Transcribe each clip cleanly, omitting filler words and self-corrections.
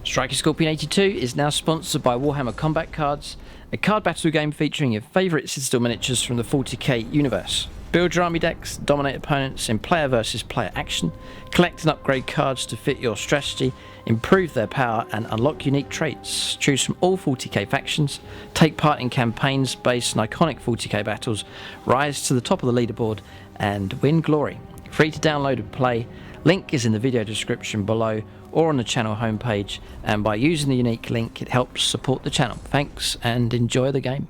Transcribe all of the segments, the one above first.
Striker Scorpion 82 is now sponsored by Warhammer Combat Cards, a card battle game featuring your favourite Citadel miniatures from the 40k universe. Build your army decks, dominate opponents in player versus player action, collect and upgrade cards to fit your strategy, improve their power and unlock unique traits. Choose from all 40k factions, take part in campaigns based on iconic 40k battles, rise to the top of the leaderboard and win glory. Free to download and play. Link is in the video description below or on the channel homepage, and by using the unique link it helps support the channel. Thanks and enjoy the game.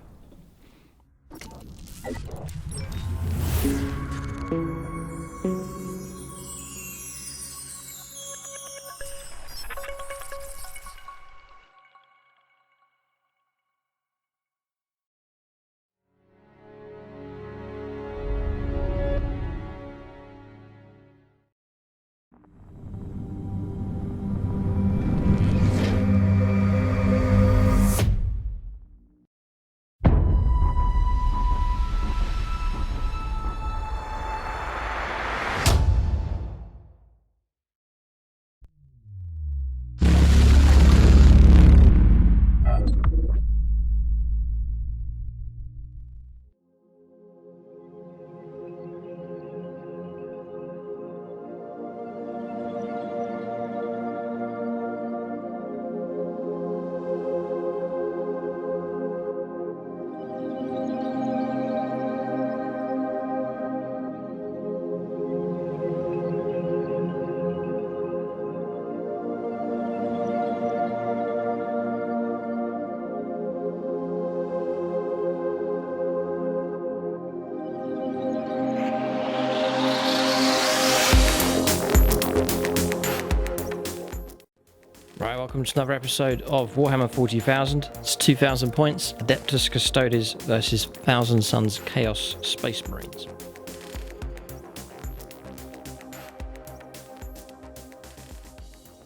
Right, welcome to another episode of Warhammer 40,000. It's 2000 points, Adeptus Custodes versus 1000 Suns Chaos Space Marines.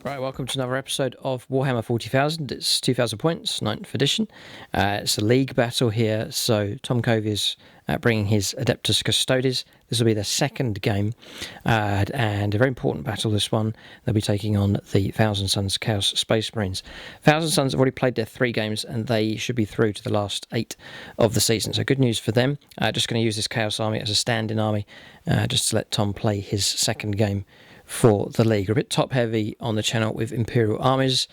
Right, welcome to another episode of Warhammer 40,000. It's 2000 points, 9th edition. It's a league battle here, so Tom Covey is bringing his Adeptus Custodes. This will be their second game, and a very important battle, this one. They'll be taking on the 1000 Suns Chaos Space Marines. 1000 Suns have already played their 3 games, and they should be through to the last 8 of the season, so good news for them. Just going to use this Chaos Army as a stand-in army, just to let Tom play his second game for the league. We're a bit top heavy on the channel with Imperial armies,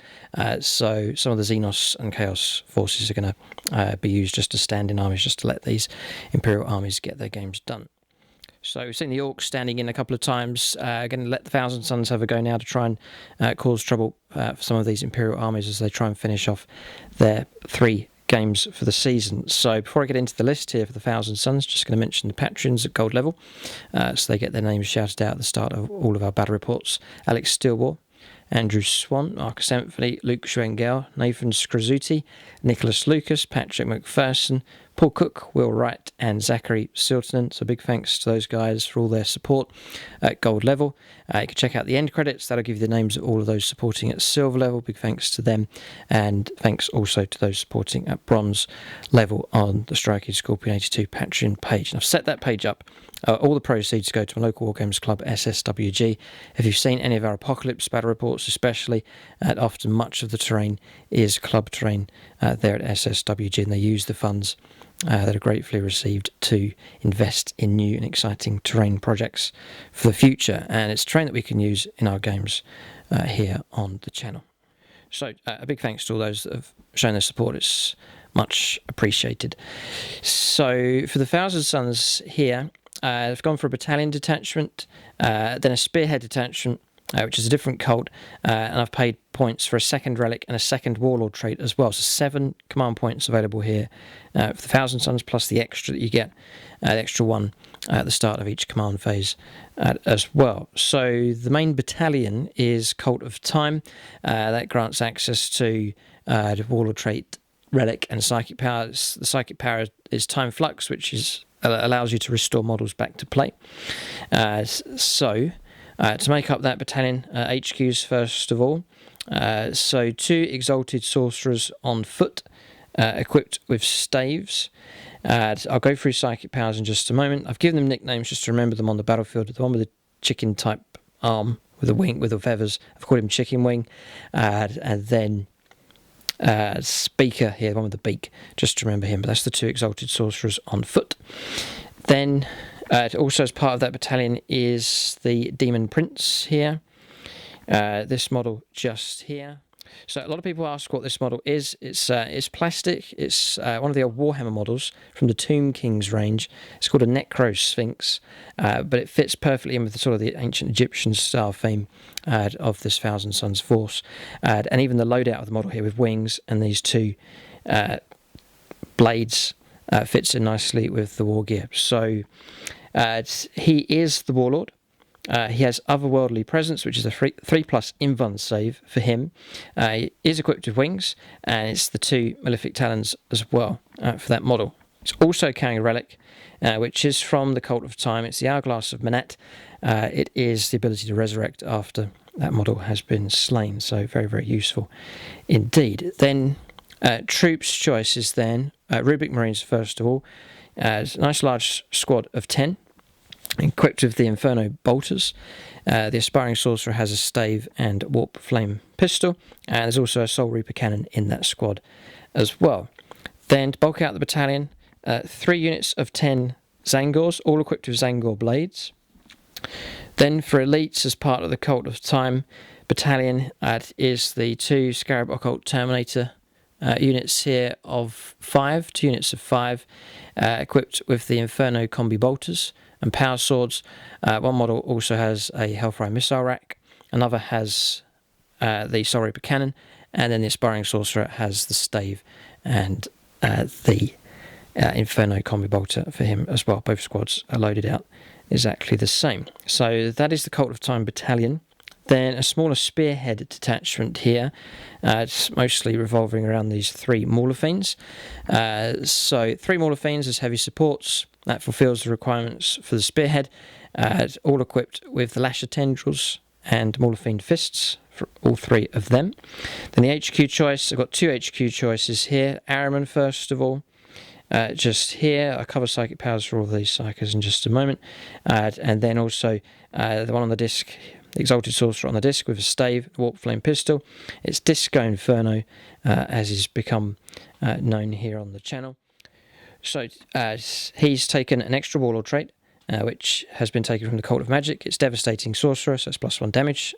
so some of the Xenos and Chaos forces are going to be used just as stand-in armies, just to let these Imperial armies get their games done. So we've seen the Orcs standing in a couple of times. Going to let the 1000 Suns have a go now to try and cause trouble for some of these Imperial armies as they try and finish off their 3 games for the season. So before I get into the list here for the 1000 Suns, just going to mention the patrons at gold level, so they get their names shouted out at the start of all of our battle reports. Alex Stillwell, Andrew Swan, Marcus Anthony, Luke Schwengel, Nathan Skrazuti, Nicholas Lucas, Patrick McPherson, Paul Cook, Will Wright and Zachary Siltonen. So big thanks to those guys for all their support at gold level. You can check out the end credits. That'll give you the names of all of those supporting at silver level. Big thanks to them. And thanks also to those supporting at bronze level on the Striker Scorpion 82 Patreon page. And I've set that page up. All the proceeds go to my local Wargames club, SSWG. If you've seen any of our Apocalypse battle reports especially, often much of the terrain is club terrain there at SSWG, and they use the funds that are gratefully received to invest in new and exciting terrain projects for the future, and it's terrain that we can use in our games here on the channel. So a big thanks to all those that have shown their support. It's much appreciated. So for the 1000 Suns here, I've gone for a battalion detachment, then a spearhead detachment, which is a different cult, and I've paid points for a second relic and a second warlord trait as well. So 7 command points available here for the 1000 Suns, plus the extra that you get, the extra 1 at the start of each command phase as well. So the main battalion is Cult of Time. That grants access to the warlord trait, relic and psychic powers. The psychic power is Time Flux, which is allows you to restore models back to play. To make up that battalion, HQs first of all. So 2 exalted sorcerers on foot, equipped with staves. I'll go through psychic powers in just a moment. I've given them nicknames just to remember them on the battlefield. The one with the chicken type arm with a wing, with the feathers. I've called him Chicken Wing. And then Speaker here, the one with the beak, just to remember him. But that's the 2 Exalted Sorcerers on foot. Then also as part of that battalion is the Demon Prince here. This model just here. So a lot of people ask what this model is. It's plastic. It's one of the old Warhammer models from the Tomb Kings range. It's called a Necro Sphinx, but it fits perfectly in with the sort of the ancient Egyptian style theme of this Thousand Sons force. And even the loadout of the model here with wings and these 2 blades fits in nicely with the war gear. So he is the Warlord. He has otherworldly presence, which is a 3+ invuln save for him. He is equipped with wings, and it's the 2 Malefic Talons as well for that model. It's also carrying a relic, which is from the Cult of Time. It's the Hourglass of Manat. It is the ability to resurrect after that model has been slain, so very, very useful indeed. Then troops choices then. Rubric Marines first of all. A nice large squad of 10. Equipped with the Inferno Bolters. The Aspiring Sorcerer has a stave and warp flame pistol, and there's also a Soul Reaper cannon in that squad as well. Then to bulk out the battalion, 3 units of 10 Zangors, all equipped with Zangor blades. Then for elites, as part of the Cult of Time battalion, is the 2 Scarab Occult Terminator units here of 5, 2 units of 5, equipped with the Inferno Combi Bolters and power swords. One model also has a Hellfire missile rack, another has the Soul Reaper cannon, and then the Aspiring Sorcerer has the stave and the Inferno combi bolter for him as well. Both squads are loaded out exactly the same. So that is the Cult of Time battalion. Then a smaller spearhead detachment here. It's mostly revolving around these 3 Mauler Fiends. So 3 Mauler Fiends as heavy supports. That fulfills the requirements for the spearhead. All equipped with the Lasher Tendrils and Mauler Fiend Fists for all 3 of them. Then the HQ choice. I've got 2 HQ choices here. Ahriman first of all. Just here, I'll cover psychic powers for all of these psychers in just a moment. And then also the one on the disc, the Exalted Sorcerer on the disc with a stave, warp flame pistol. It's Disco Inferno, as is become known here on the channel. So he's taken an extra Warlord trait, which has been taken from the Cult of Magic. It's Devastating Sorcerer, so it's +1 damage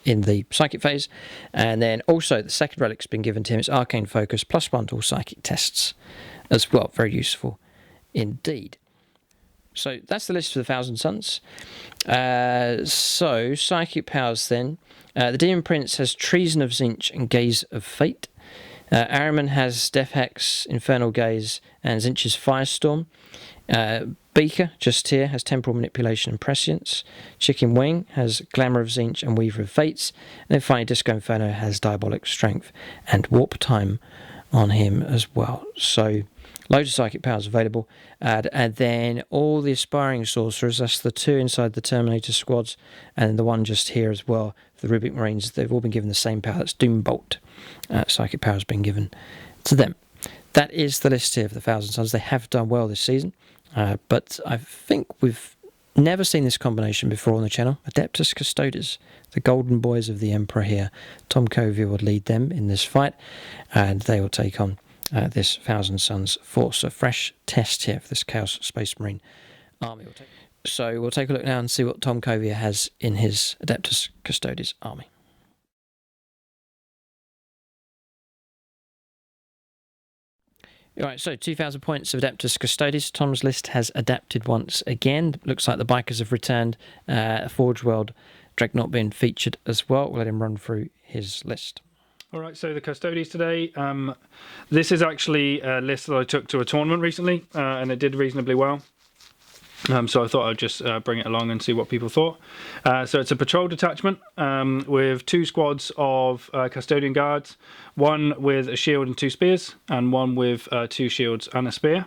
in the Psychic phase. And then also the second relic's been given to him. It's Arcane Focus, +1 to all Psychic tests as well. Very useful indeed. So that's the list for the Thousand Sons. So Psychic powers then. The Demon Prince has Treason of Tzeentch and Gaze of Fate. Ahriman has Death Hex, Infernal Gaze, and Tzeentch's Firestorm. Beaker, just here, has Temporal Manipulation and Prescience. Chicken Wing has Glamour of Tzeentch and Weaver of Fates. And then finally Disco Inferno has Diabolic Strength and Warp Time on him as well. So loads of psychic powers available. And then all the Aspiring Sorcerers, that's the 2 inside the Terminator squads, and the one just here as well, the Rubric Marines, they've all been given the same power. That's Doombolt. Psychic power has been given to them. That is the list here of the Thousand Sons. They have done well this season, but I think we've never seen this combination before on the channel. Adeptus Custodes, the golden boys of the Emperor here. Tom KOYO will lead them in this fight, and they will take on this Thousand Sons force. A fresh test here for this Chaos Space Marine army. So we'll take a look now and see what Tom KOYO has in his Adeptus Custodes army. Alright, so 2,000 points of Adeptus Custodes. Tom's list has adapted once again. Looks like the bikers have returned. Forge World Dreadnought being featured as well. We'll let him run through his list. Alright, so the Custodes today. This is actually a list that I took to a tournament recently, and it did reasonably well. So I thought I'd just bring it along and see what people thought. So it's a patrol detachment with 2 squads of custodian guards, one with a shield and 2 spears, and one with 2 shields and a spear.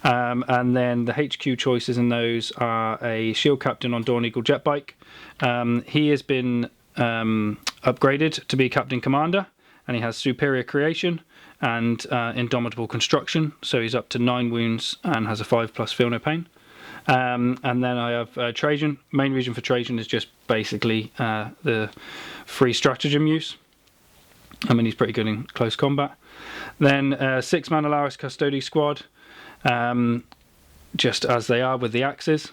And then the HQ choices in those are a shield captain on Dawn Eagle jet bike. He has been upgraded to be captain commander, and he has superior creation and indomitable construction. So he's up to 9 wounds and has a 5+ feel no pain. And then I have Trajan. Main reason for Trajan is just basically the free stratagem use. I mean, he's pretty good in close combat. Then 6-man Alaris Custodes squad, just as they are with the axes.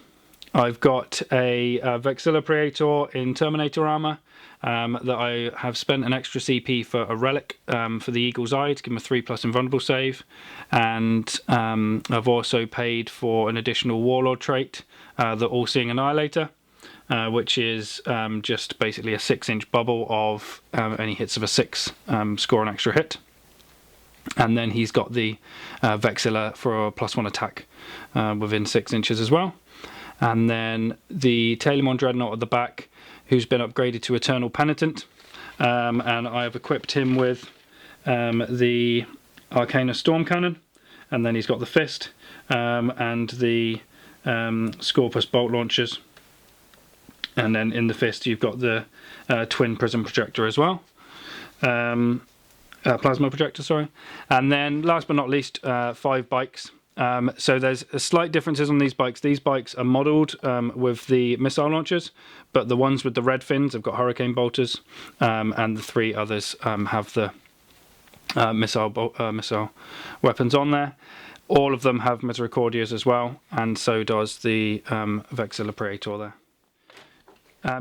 I've got a Vexilla Praetor in Terminator armor that I have spent an extra CP for a relic for the Eagle's Eye to give him a 3+ invulnerable save, and I've also paid for an additional Warlord trait, the All-Seeing Annihilator, which is just basically a 6-inch bubble of any hits of a 6 score an extra hit. And then he's got the Vexilla for a +1 attack within 6 inches as well. And then the Talimon Dreadnought at the back, who's been upgraded to Eternal Penitent. And I have equipped him with the Arcana Storm Cannon. And then he's got the Fist and the Scorpus Bolt Launchers. And then in the Fist you've got the Twin Prism Projector as well. Plasma Projector, sorry. And then last but not least, 5 bikes. So there's slight differences on these bikes. These bikes are modelled with the missile launchers, but the ones with the red fins have got hurricane bolters, and the 3 others have the missile weapons on there. All of them have Misericordias as well, and so does the Vexilla Praetor there.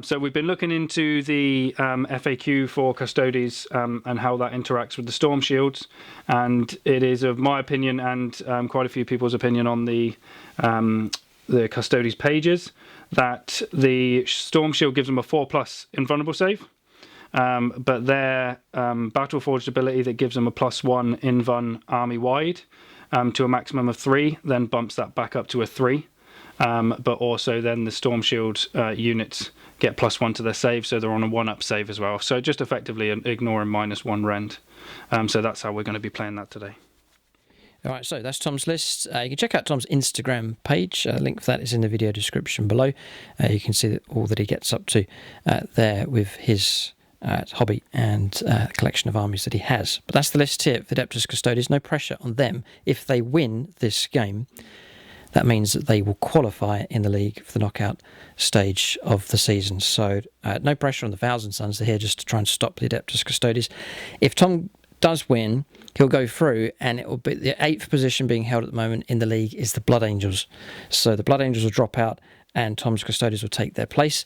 So we've been looking into the FAQ for Custodes and how that interacts with the Storm Shields, and it is of my opinion and quite a few people's opinion on the Custodes pages that the Storm Shield gives them a 4+ invulnerable save, but their Battle Forged ability that gives them a +1 invuln army wide to a maximum of 3 then bumps that back up to a 3. But also then the Storm Shield units get +1 to their save, so they're on a 1-up save as well. So just effectively ignoring -1 rend. So that's how we're going to be playing that today. All right, so that's Tom's list. You can check out Tom's Instagram page. Link for that is in the video description below. You can see all that he gets up to there with his hobby and collection of armies that he has. But that's the list here for Adeptus Custodes. No pressure on them. If they win this game, that means that they will qualify in the league for the knockout stage of the season. So no pressure on the Thousand Sons. They're here just to try and stop the Adeptus Custodes. If Tom does win, he'll go through, and it will be the 8th position being held at the moment in the league is the Blood Angels. So the Blood Angels will drop out, and Tom's Custodes will take their place.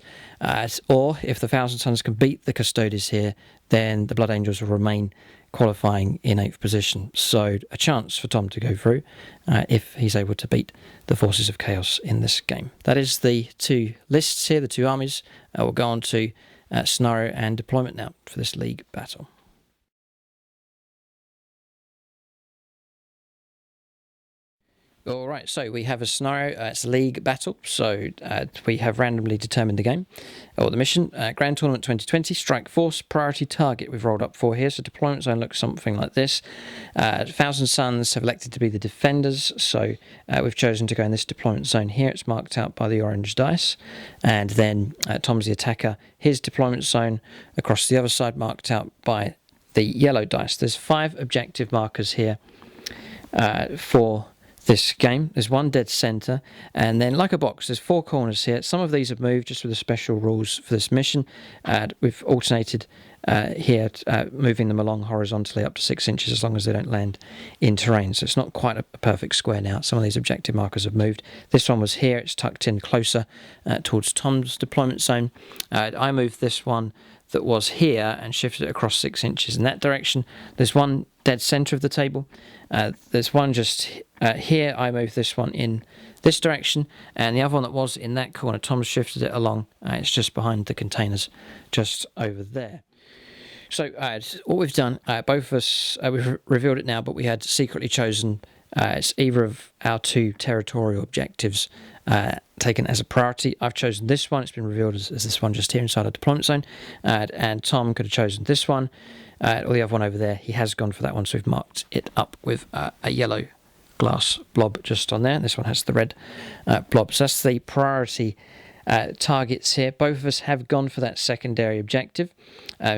Or if the Thousand Sons can beat the Custodes here, then the Blood Angels will remain qualifying in 8th position. So a chance for Tom to go through if he's able to beat the Forces of Chaos in this game. That is the 2 lists here, the 2 armies. We'll go on to scenario and deployment now for this league battle. All right, so we have a scenario. It's a league battle. So we have randomly determined the game or the mission. Grand Tournament 2020, Strike Force, priority target we've rolled up for here. So deployment zone looks something like this. Thousand Sons have elected to be the defenders. So we've chosen to go in this deployment zone here. It's marked out by the orange dice. And then Tom's the attacker. His deployment zone across the other side marked out by the yellow dice. There's 5 objective markers here for this game. There's 1 dead center, and then like a box there's 4 corners here. Some of these have moved just with the special rules for this mission. We've alternated here moving them along horizontally up to 6 inches as long as they don't land in terrain, so it's not quite a perfect square now. Some of these objective markers have moved. This one was here, it's tucked in closer towards Tom's deployment zone. I moved this one that was here and shifted it across 6 inches in that direction. There's 1 dead center of the table. There's one just here. I moved this one in this direction, and the other one that was in that corner, Tom's shifted it along. It's just behind the containers, just over there. So what we've done, both of us, we've revealed it now, but we had secretly chosen it's either of our 2 territorial objectives taken as a priority. I've chosen this one. It's been revealed as this one just here inside our deployment zone, and Tom could have chosen this one. Or the other one over there, he has gone for that one, so we've marked it up with a yellow glass blob just on there. This one has the red blob. So that's the priority targets here. Both of us have gone for that secondary objective.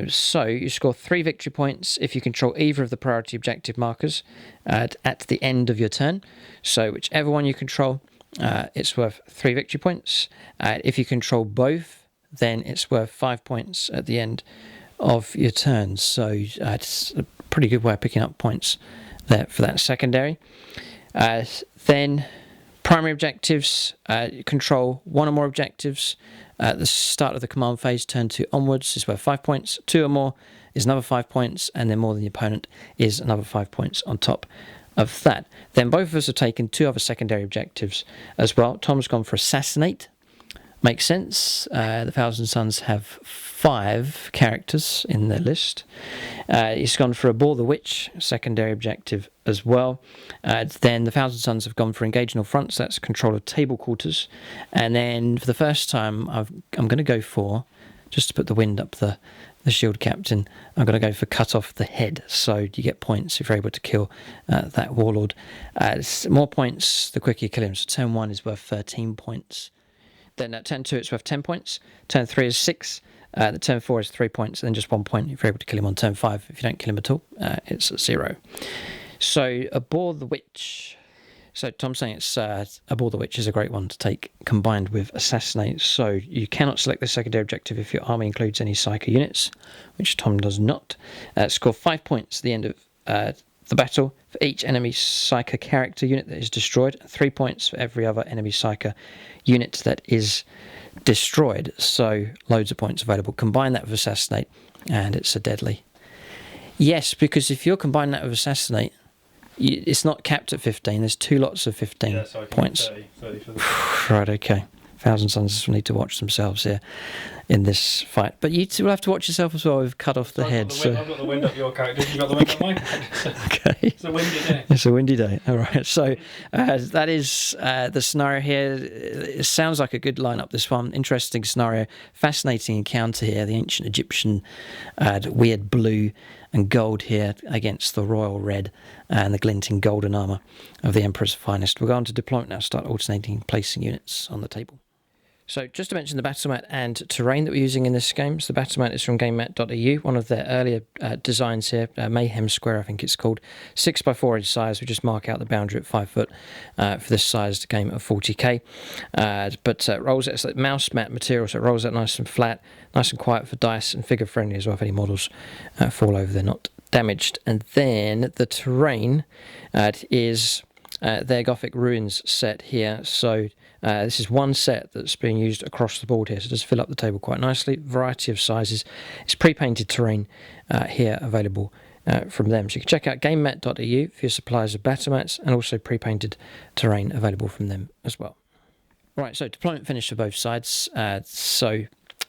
So you score 3 victory points if you control either of the priority objective markers at the end of your turn. So whichever one you control, it's worth 3 victory points. If you control both, then it's worth 5 points at the end of your turn. So it's a pretty good way of picking up points there for that secondary. Then primary objectives, control one or more objectives at the start of the command phase, turn 2 onwards, is worth 5 points. 2 or more is another 5 points, and then more than the opponent is another 5 points on top of that. Then both of us have taken 2 other secondary objectives as well. Tom's gone for assassinate. Makes sense. The Thousand Sons have 5 characters in their list. He's gone for abhor the witch, secondary objective as well. Then the Thousand Sons have gone for engage in all fronts. That's control of table quarters. And then for the first time, I'm going to go for, just to put the wind up the shield captain, I'm going to go for cut off the head. So you get points if you're able to kill that warlord. More points the quicker you kill him. So turn 1 is worth 13 points. Then at turn 2 it's worth 10 points. Turn 3 is 6. The turn 4 is 3 points. And then just 1 point if you're able to kill him on turn 5. If you don't kill him at all, it's 0. So abhor the witch. So Tom's saying it's abhor the witch is a great one to take combined with assassinate. So you cannot select the secondary objective if your army includes any psycho units, which Tom does not. Score 5 points at the end of the battle for each enemy psycho character unit that is destroyed, and 3 points for every other enemy psycho unit that is destroyed. So loads of points available. Combine that with assassinate and it's a deadly. Yes, because if you're combining that with assassinate, it's not capped at 15. There's 2 lots of 15 points. 30 for the right, okay. Thousand Sons will need to watch themselves here in this fight. But you two will have to watch yourself as well. We've cut off the head. I've got the wind up your character. You've got the wind up my character. Okay. It's a windy day. It's a windy day. All right. So that is the scenario here. It sounds like a good lineup, this one. Interesting scenario. Fascinating encounter here. The ancient Egyptian weird blue and gold here against the royal red and the glinting golden armour of the Emperor's finest. We'll go on to deployment now, start alternating placing units on the table. So just to mention the battle mat and terrain that we're using in this game. So the battle mat is from gamemat.eu, one of their earlier designs here, Mayhem Square I think it's called, 6x4 inch size. We just mark out the boundary at 5 foot for this sized game of 40k. But rolls it's like mouse mat material, so it rolls out nice and flat, nice and quiet for dice, and figure friendly as well if any models fall over, they're not damaged. And then the terrain is their Gothic Ruins set here. So this is one set that's being used across the board here, so it does fill up the table quite nicely. Variety of sizes. It's pre-painted terrain here available from them. So you can check out gamemat.eu for your suppliers of battle mats, and also pre-painted terrain available from them as well. Right, so deployment finished for both sides.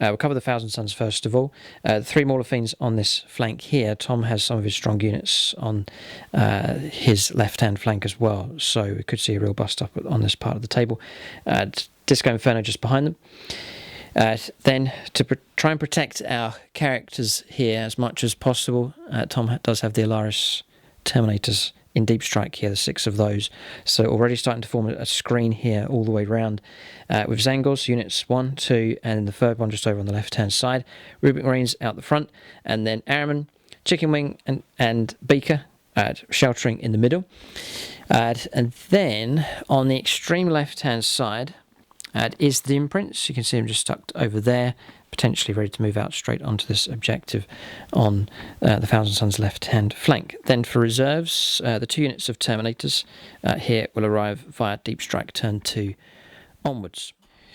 We'll cover the Thousand Sons first of all. 3 Mauler Fiends on this flank here. Tom has some of his strong units on his left-hand flank as well, so we could see a real bust up on this part of the table. Disco Inferno just behind them. Then to try and protect our characters here as much as possible, Tom does have the Alaris Terminators in Deep Strike here, the 6 of those. So already starting to form a screen here all the way around with Zangors, units 1, 2, and the third one just over on the left-hand side. Rubik Marines out the front, and then Airmen, Chicken Wing, and Beaker sheltering in the middle. And then on the extreme left-hand side is the imprints. You can see them just stuck over there, potentially ready to move out straight onto this objective on the Thousand Sons left-hand flank. Then for reserves, the 2 units of Terminators here will arrive via Deep Strike turn 2 onwards.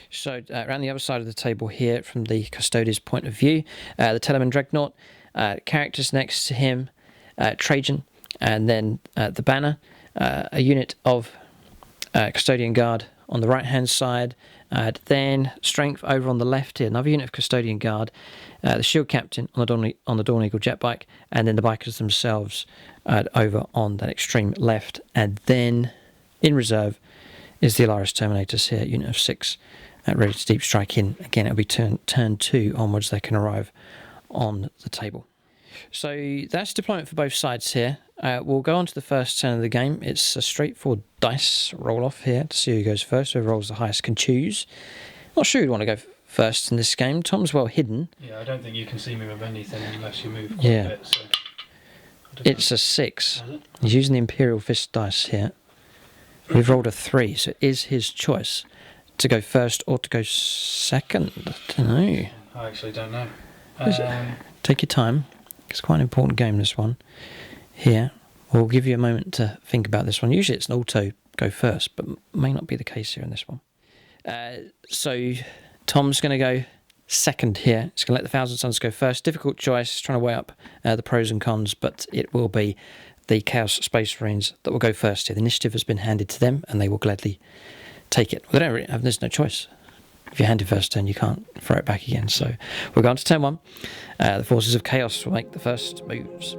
So around the other side of the table here, from the Custodes point of view, the Telemann Dreadnought, characters next to him, Trajan, and then the Banner, a unit of Custodian Guard on the right-hand side, then Strength over on the left here, another unit of Custodian Guard, the Shield Captain on the Dawn Eagle jet bike, and then the bikers themselves over on that extreme left. And then in reserve is the Alaris Terminators here, unit of 6, ready to Deep Strike in. Again, it'll be turn 2 onwards, they can arrive on the table. So that's deployment for both sides here. We'll go on to the first turn of the game. It's a straightforward dice roll-off here to see who goes first. Whoever rolls the highest can choose. Not sure who'd want to go first in this game. Tom's well hidden. Yeah, I don't think you can see me with anything unless you move quite a bit. So it's a 6. He's using the Imperial Fist dice here. We've rolled a 3, so it is his choice to go first or to go second. I don't know. I actually don't know. Take your time. It's quite an important game, this one. Here, we'll give you a moment to think about this one. Usually it's an auto go first, but may not be the case here in this one. So Tom's going to go second here. He's going to let the Thousand Suns go first. Difficult choice, trying to weigh up the pros and cons, but it will be the Chaos Space Marines that will go first here. The initiative has been handed to them, and they will gladly take it. Well, they don't really have, there's no choice. If you hand it first turn, you can't throw it back again. So we're going to turn 1. The Forces of Chaos will make the first moves.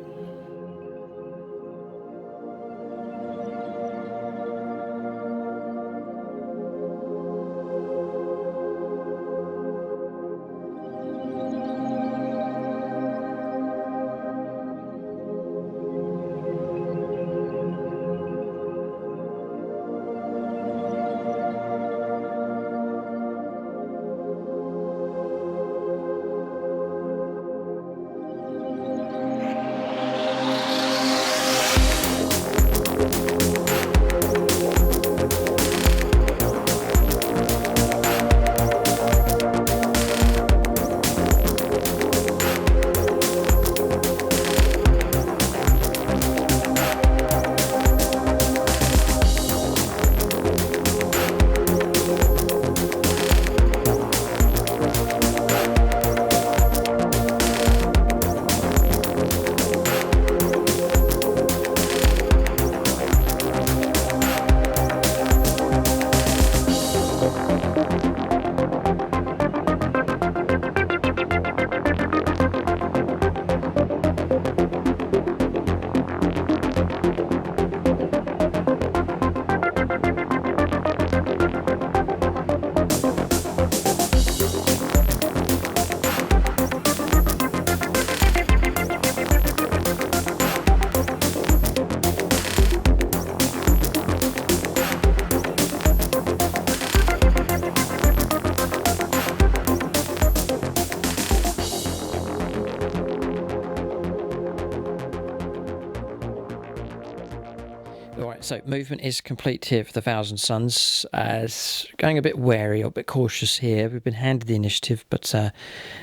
Alright, so movement is complete here for the Thousand Suns. Going a bit wary or a bit cautious here. We've been handed the initiative, but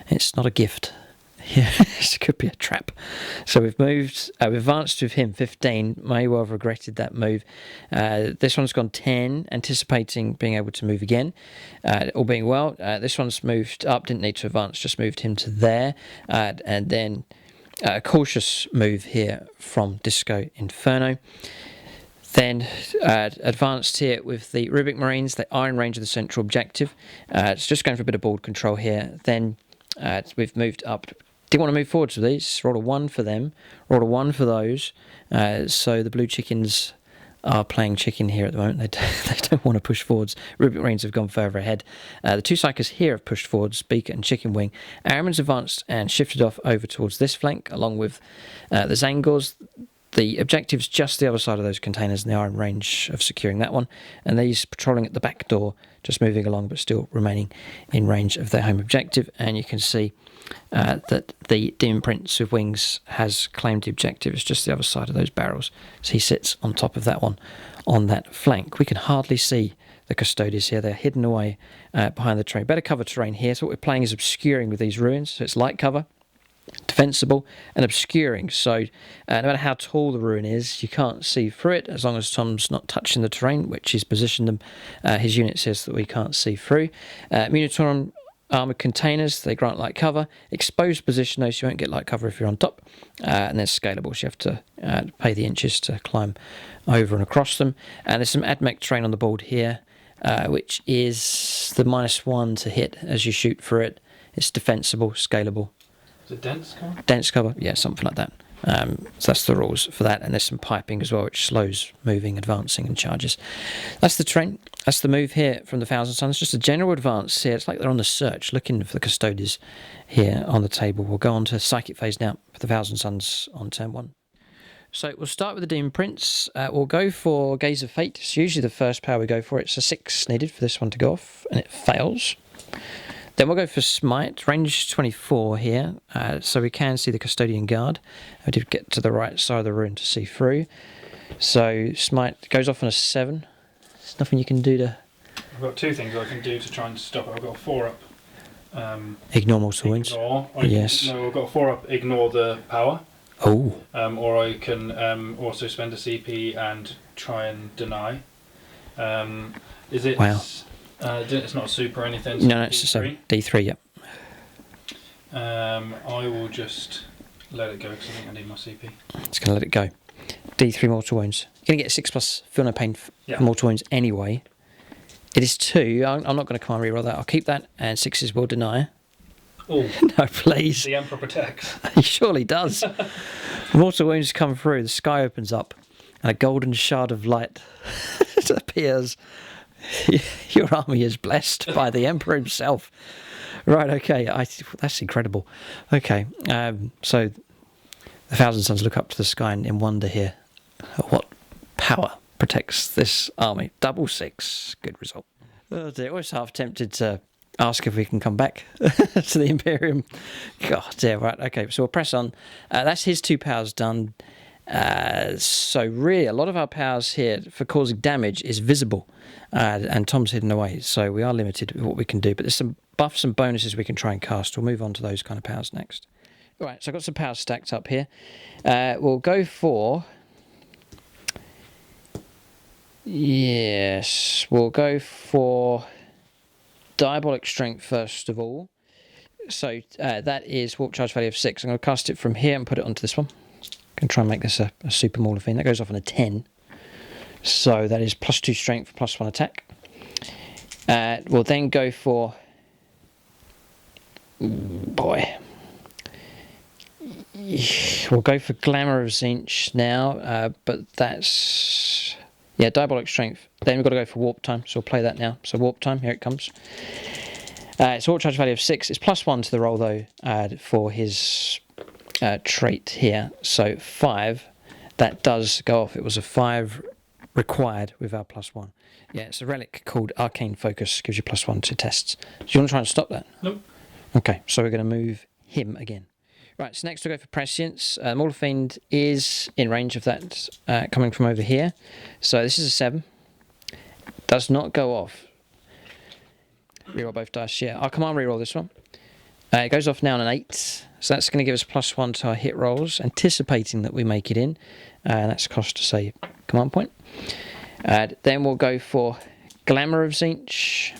it's not a gift. Yeah, this could be a trap. So we've moved, we've advanced with him 15. May well have regretted that move. This one's gone 10, anticipating being able to move again. All being well, this one's moved up, didn't need to advance, just moved him to there. And then a cautious move here from Disco Inferno. Then advanced here with the Rubric Marines. They are in range of the central objective. It's just going for a bit of board control here. Then we've moved up. Didn't want to move forwards with these. Rolled a 1 for them. Rolled a 1 for those. So the blue chickens are playing chicken here at the moment. They don't want to push forwards. Rubric Marines have gone further ahead. The two Psychers here have pushed forwards, Beaker and Chicken Wing. Airman's advanced and shifted off over towards this flank, along with the Zangors. The objective's just the other side of those containers, and they are in range of securing that one. And these patrolling at the back door, just moving along, but still remaining in range of their home objective. And you can see that the Demon Prince with wings has claimed the objective. It's just the other side of those barrels. So he sits on top of that one, on that flank. We can hardly see the Custodes here. They're hidden away behind the terrain. Better cover terrain here. So what we're playing is obscuring with these ruins. So it's light cover, defensible and obscuring, so no matter how tall the ruin is, you can't see through it as long as Tom's not touching the terrain, which he's positioned them. His unit says that we can't see through. Munitorum armoured containers, they grant light cover. Exposed position, though, so you won't get light cover if you're on top. And then scalable, so you have to pay the inches to climb over and across them. And there's some AdMech terrain on the board here, which is the -1 to hit as you shoot through it. It's defensible, scalable. Is it dense cover? Dense cover, yeah, something like that. So that's the rules for that, and there's some piping as well, which slows moving, advancing, and charges. That's the terrain. That's the move here from the Thousand Suns. Just a general advance here. It's like they're on the search, looking for the Custodes here on the table. We'll go on to Psychic phase now for the Thousand Suns on turn 1. So we'll start with the Demon Prince. We'll go for Gaze of Fate. It's usually the first power we go for. It's a 6 needed for this one to go off, and it fails. Then we'll go for Smite, range 24 here, so we can see the Custodian Guard. I did get to the right side of the room to see through. So Smite goes off on a 7, There's nothing you can do to I've got two things I can do to try and stop it. I've got a 4-up. ignore mortal wounds. Yes. No, I've got a 4-up. Ignore the power. Oh. Or I can also spend a CP and try and deny. Is it? Wow. It's not a super or anything. No, it's just a D3. Yep. I will just let it go because I think I need my CP. It's going to let it go. D3 mortal wounds. You're going to get 6+ feel no pain for mortal wounds anyway. It is 2. I'm not going to command reroll that. I'll keep that, and 6s will deny. Oh. No, please. The Emperor protects. He surely does. Mortal wounds come through, the sky opens up, and a golden shard of light appears. Your army is blessed by the Emperor himself. Right, okay, that's incredible. Okay, so the Thousand Sons look up to the sky in wonder here. What power protects this army? Double 6, good result. Oh dear, always half tempted to ask if we can come back to the Imperium. God dear, right, okay, so we'll press on. That's his 2 powers done. So really, a lot of our powers here for causing damage is visible, and Tom's hidden away, so we are limited with what we can do, but there's some buffs and bonuses we can try and cast. We'll move on to those kind of powers next. All right, so I've got some powers stacked up here. We'll go for... Yes, we'll go for Diabolic Strength first of all. So that is Warp Charge value of 6. I'm going to cast it from here and put it onto this one. Going to try and make this a super Maul of Fiend. That goes off on a 10. So that is +2 strength, +1 attack. We'll then go for... boy. We'll go for Glamour of Zinch now, but that's... Yeah, Diabolic Strength. Then we've got to go for Warp Time, so we'll play that now. So Warp Time, here it comes. It's Warp Charge value of 6. It's +1 to the roll, though, for his trait here. So 5, that does go off. It was a 5 required with our +1. Yeah, it's a relic called Arcane Focus. Gives you +1 to tests. Do you want to try and stop that? Nope. Okay, so we're going to move him again. Right, so next we'll go for Prescience. Maul of Fiend is in range of that coming from over here. So this is a 7. Does not go off. Reroll both dice, yeah. I'll command reroll this one. It goes off now on an 8. So that's going to give us +1 to our hit rolls, anticipating that we make it in. That's cost to say command point. Then we'll go for Glamour of Zinch.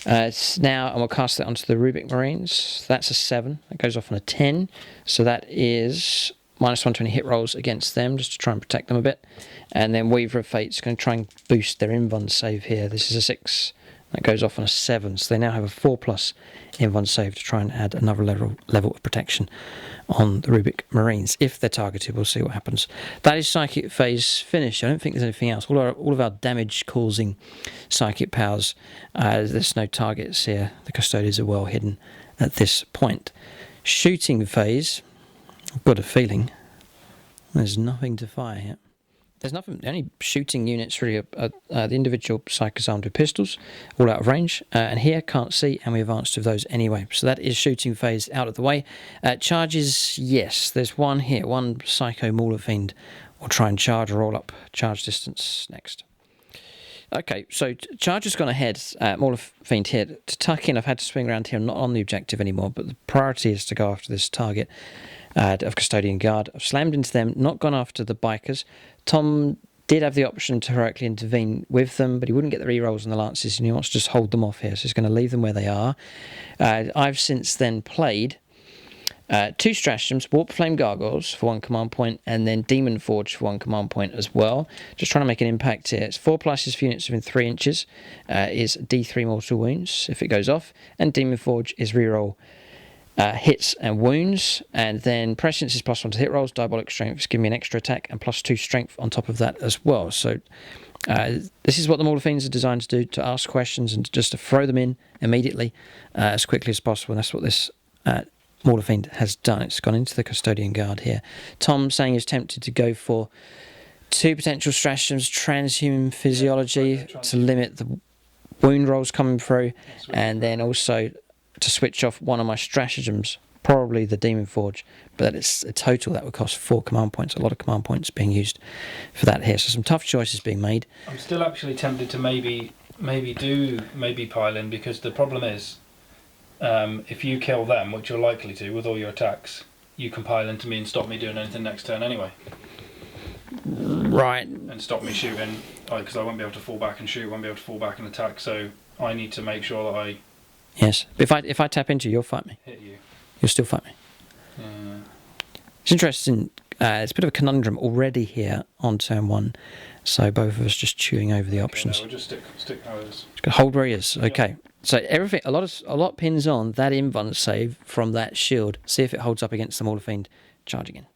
It's now, and we'll cast that onto the Rubic Marines. That's a 7. That goes off on a 10. So that is -1 to any hit rolls against them, just to try and protect them a bit. And then Weaver of Fate's going to try and boost their Invuln save here. This is a 6. That goes off on a 7. So they now have a 4+ Invuln save to try and add another level of protection on the Rubic Marines. If they're targeted, we'll see what happens. That is Psychic Phase finished. I don't think there's anything else. All of our damage-causing Psychic powers, there's no targets here. The Custodians are well hidden at this point. Shooting Phase, I've got a feeling there's nothing to fire here. There's nothing, the only shooting units really are the individual Psychers armed with pistols, all out of range, and here can't see, and we advanced with those anyway. So that is Shooting Phase out of the way. Charges, yes, there's one here, one Psycho Maul of Fiend will try and charge or roll up charge distance next. Okay, so Charge has gone ahead, Maul of Fiend here. To tuck in, I've had to swing around here, I'm not on the objective anymore, but the priority is to go after this target of Custodian Guard. I've slammed into them, not gone after the bikers. Tom did have the option to heroically intervene with them, but he wouldn't get the rerolls on the Lances, and he wants to just hold them off here, so he's going to leave them where they are. I've since then played 2 stratagems, Warp Flame Gargoyles for 1 command point, and then Demon Forge for 1 command point as well. Just trying to make an impact here. It's 4+ for units within 3 inches, is D3 mortal wounds if it goes off, and Demon Forge is reroll hits and wounds, and then Prescience is +1 to hit rolls. Diabolic Strength is giving me an extra attack and +2 strength on top of that as well. So this is what the Maul of Fiends are designed to do, to ask questions and just to throw them in immediately as quickly as possible, and that's what this Maul of Fiend has done. It's gone into the Custodian Guard here. Tom saying he's tempted to go for 2 potential stratagems, Transhuman Physiology to limit the wound rolls coming through, and then also to switch off one of my stratagems probably the Demon Forge, but that it's a total that would cost 4 command points. A lot of command points being used for that here. So some tough choices being made. I'm still actually tempted to maybe pile in, because the problem is, if you kill them, which you're likely to with all your attacks, you can pile into me and stop me doing anything next turn anyway. Right. And stop me shooting, because I won't be able to fall back and shoot, won't be able to fall back and attack, so I need to make sure that I... Yes. But if I tap into you, you'll fight me. Hit you. You'll still fight me. It's interesting. It's a bit of a conundrum already here on turn 1. So both of us just chewing over the options. No, we'll just stick how it is. Hold where he is. Okay. So everything, a lot pins on that invuln save from that shield. See if it holds up against the Mauler Fiend charging in.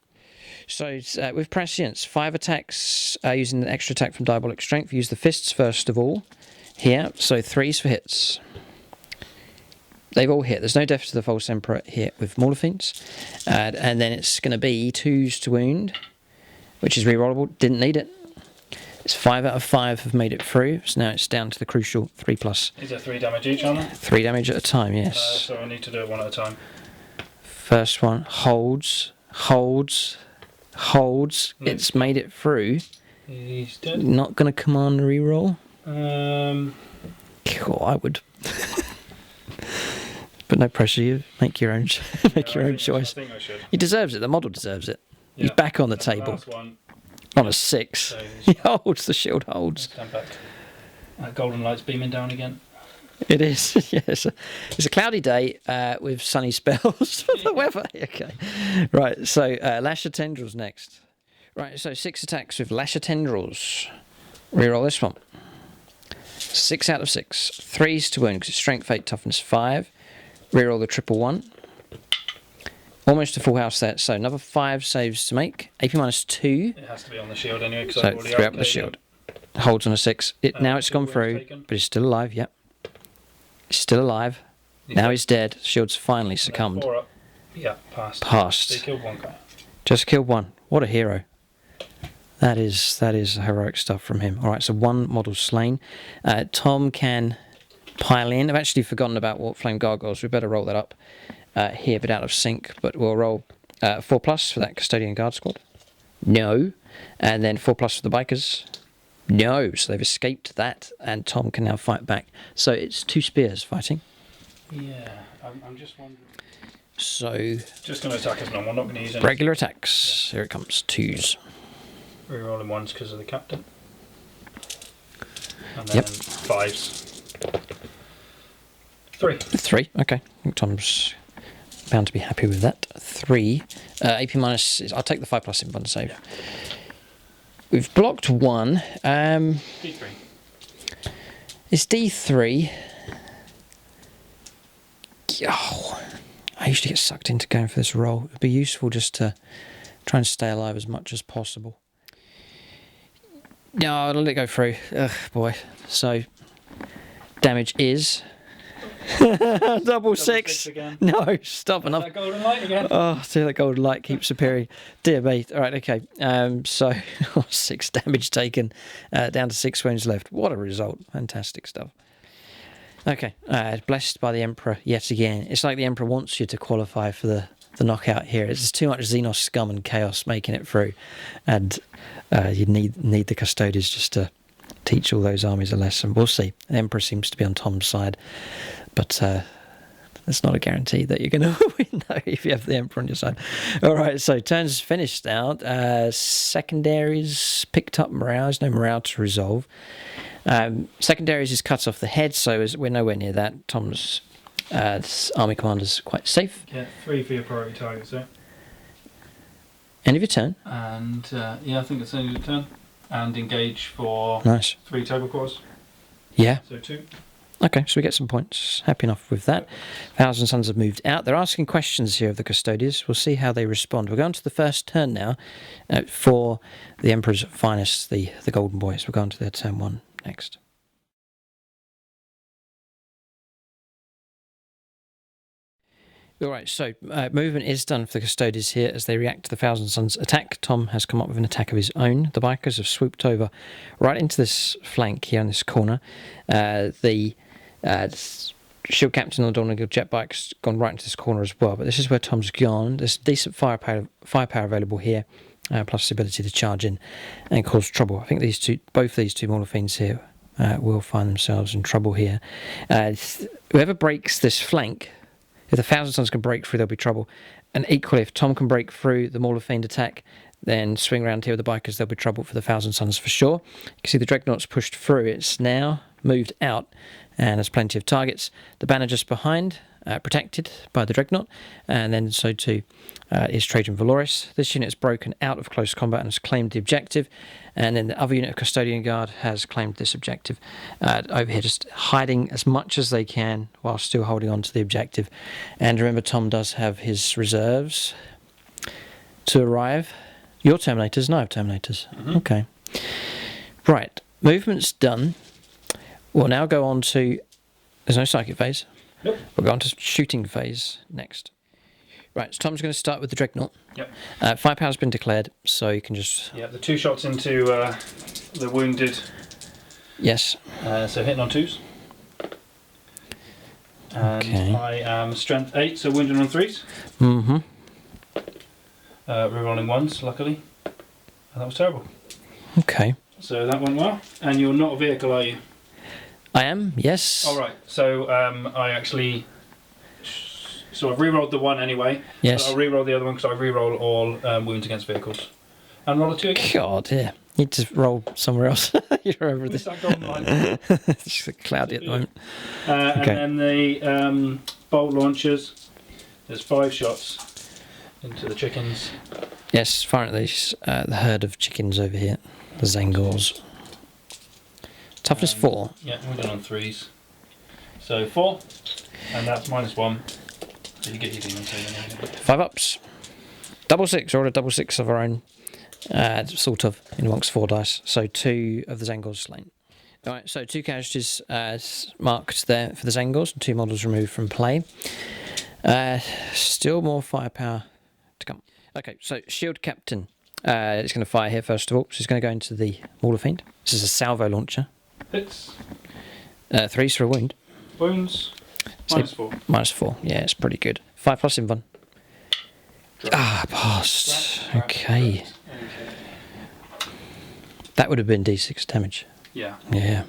So with Prescience, 5 attacks using the extra attack from Diabolic Strength. Use the fists first of all here. So 3s for hits. They've all hit. There's no death to the False Emperor here with Mauler Fiends. And then it's going to be 2s to wound, which is rerollable. Didn't need it. It's 5 out of 5 have made it through. So now it's down to the crucial 3+. Is there 3 damage each on it? 3 damage at a time, yes. So I need to do it one at a time. First one holds. It's made it through. He's dead. Not going to command a reroll. Cool, I would. But no pressure. You make your own. Your own choice. I think I should. He deserves it. The model deserves it. Yeah. He's back on the And table. last one. On a 6. So he holds. The shield holds. Stand back. Golden light's beaming down again. It is. Yes. It's a cloudy day with sunny spells for the weather. Okay. Right. So Lasher Tendrils next. Right. So 6 attacks with Lasher Tendrils. Reroll this one. 6 out of 6. 3s to wound because it's Strength, Fate, Toughness 5. Reroll the triple 1. Almost a full house there. So another 5 saves to make. AP -2. It has to be on the shield anyway, because So I've already 3 up the shield. Holds on a 6. Now it's gone through, but he's still alive. Yep. He's still alive. Now he's dead. Shield's finally succumbed. 4 up. Yeah, passed. Passed. So he killed one guy. Just killed one. What a hero. That is heroic stuff from him. All right, so 1 model slain. Tom can pile in. I've actually forgotten about Warp Flame Gargoyles. We better roll that up here, a bit out of sync. But we'll roll 4+ for that Custodian Guard Squad. No. And then 4+ for the Bikers. No. So they've escaped that, and Tom can now fight back. So it's 2 spears fighting. Yeah, I'm just wondering. So just going to attack as normal. I'm not going to use any regular attacks. Here it comes. 2s. Rerolling 1s because of the captain. And then 5s. 3. 3. Okay. I think Tom's bound to be happy with that. 3. AP minus. I'll take the 5+ in bond save. Yeah. We've blocked 1. D3. It's D3. Oh, I usually get sucked into going for this roll. It'd be useful just to try and stay alive as much as possible. No, I'll let it go through. Ugh, boy. So, damage is... double 6 again. No, stop enough. That golden light again. Oh, see, that golden light keeps appearing. Dear me. All right, okay. So 6 damage taken, down to 6 wounds left. What a result! Fantastic stuff. Okay, blessed by the Emperor yet again. It's like the Emperor wants you to qualify for the knockout here. It's too much Xenos scum and chaos making it through, and you need the Custodes just to teach all those armies a lesson. We'll see. The Emperor seems to be on Tom's side. But that's not a guarantee that you're going to win, though, if you have the Emperor on your side. All right, so turns finished now. Secondaries picked up morale. There's no morale to resolve. Secondaries is cut off the head, so we're nowhere near that. Tom's army commander's quite safe. Yeah, 3 for your priority targets, right? End of your turn. And, yeah, I think it's end of your turn. And engage for Nice. 3 table cores. Yeah. So 2. Okay, so we get some points. Happy enough with that. Thousand Sons have moved out. They're asking questions here of the Custodes. We'll see how they respond. We're going to the first turn now for the Emperor's finest, the Golden Boys. We're going to their turn 1 next. All right, so movement is done for the Custodes here as they react to the Thousand Sons attack. Tom has come up with an attack of his own. The Bikers have swooped over right into this flank here in this corner. The Shield Captain on the Dawn Eagle jet bike's gone right into this corner as well, but this is where Tom's gone. There's decent firepower available here, plus the ability to charge in and cause trouble. I think both these two Mauler Fiends here will find themselves in trouble here. Whoever breaks this flank, if the Thousand Sons can break through, there'll be trouble. And equally, if Tom can break through the Mauler Fiend attack, then swing around here with the bikers, there'll be trouble for the Thousand Sons for sure. You can see the Dreadnought's pushed through. It's now moved out, and there's plenty of targets. The banner just behind, protected by the Dreadnought, and then so too is Trajan Valoris. This unit is broken out of close combat and has claimed the objective, and then the other unit of Custodian Guard has claimed this objective. Over here, just hiding as much as they can while still holding on to the objective. And remember, Tom does have his reserves to arrive. Your Terminators? No, I have Terminators. Okay. Right, movement's done. We'll now go on to... There's no psychic phase. Nope. We'll go on to shooting phase next. Right, so Tom's going to start with the Dreadnought. Yep. Firepower's been declared, so you can just... Yeah, the 2 shots into the wounded. Yes. So hitting on 2s. And Okay. I am strength 8, so wounded on 3s. Mm-hmm. Rerolling 1s, luckily. And that was terrible. Okay. So that went well. And you're not a vehicle, are you? I am, yes. All right. So I actually... So I've re-rolled the 1 anyway. Yes. But I'll re-roll the other one because I re-roll all wounds against vehicles. And roll a 2 again. God, yeah. Need to roll somewhere else. You're over this. That golden line. It's just cloudy at the moment. Okay. And then the bolt launchers. There's 5 shots into the chickens. Yes, firing at these, the herd of chickens over here. The Zangors. Toughness 4. Yeah, we're done on 3s. So 4, and that's -1. So you get your demon saving. 5 ups. Double 6, or a double 6 of our own. Sort of, in amongst 4 dice. So 2 of the Zangors slain. Alright, so 2 casualties marked there for the Zangors, and 2 models removed from play. Still more firepower to come. Okay, so Shield Captain is going to fire here first of all. So he's going to go into the Mauler Fiend. This is a salvo launcher. Hits. 3s for a wound. Wounds. -4. -4, yeah, it's pretty good. 5 plus invuln. Passed. Okay. That would have been d6 damage. Yeah. Yeah.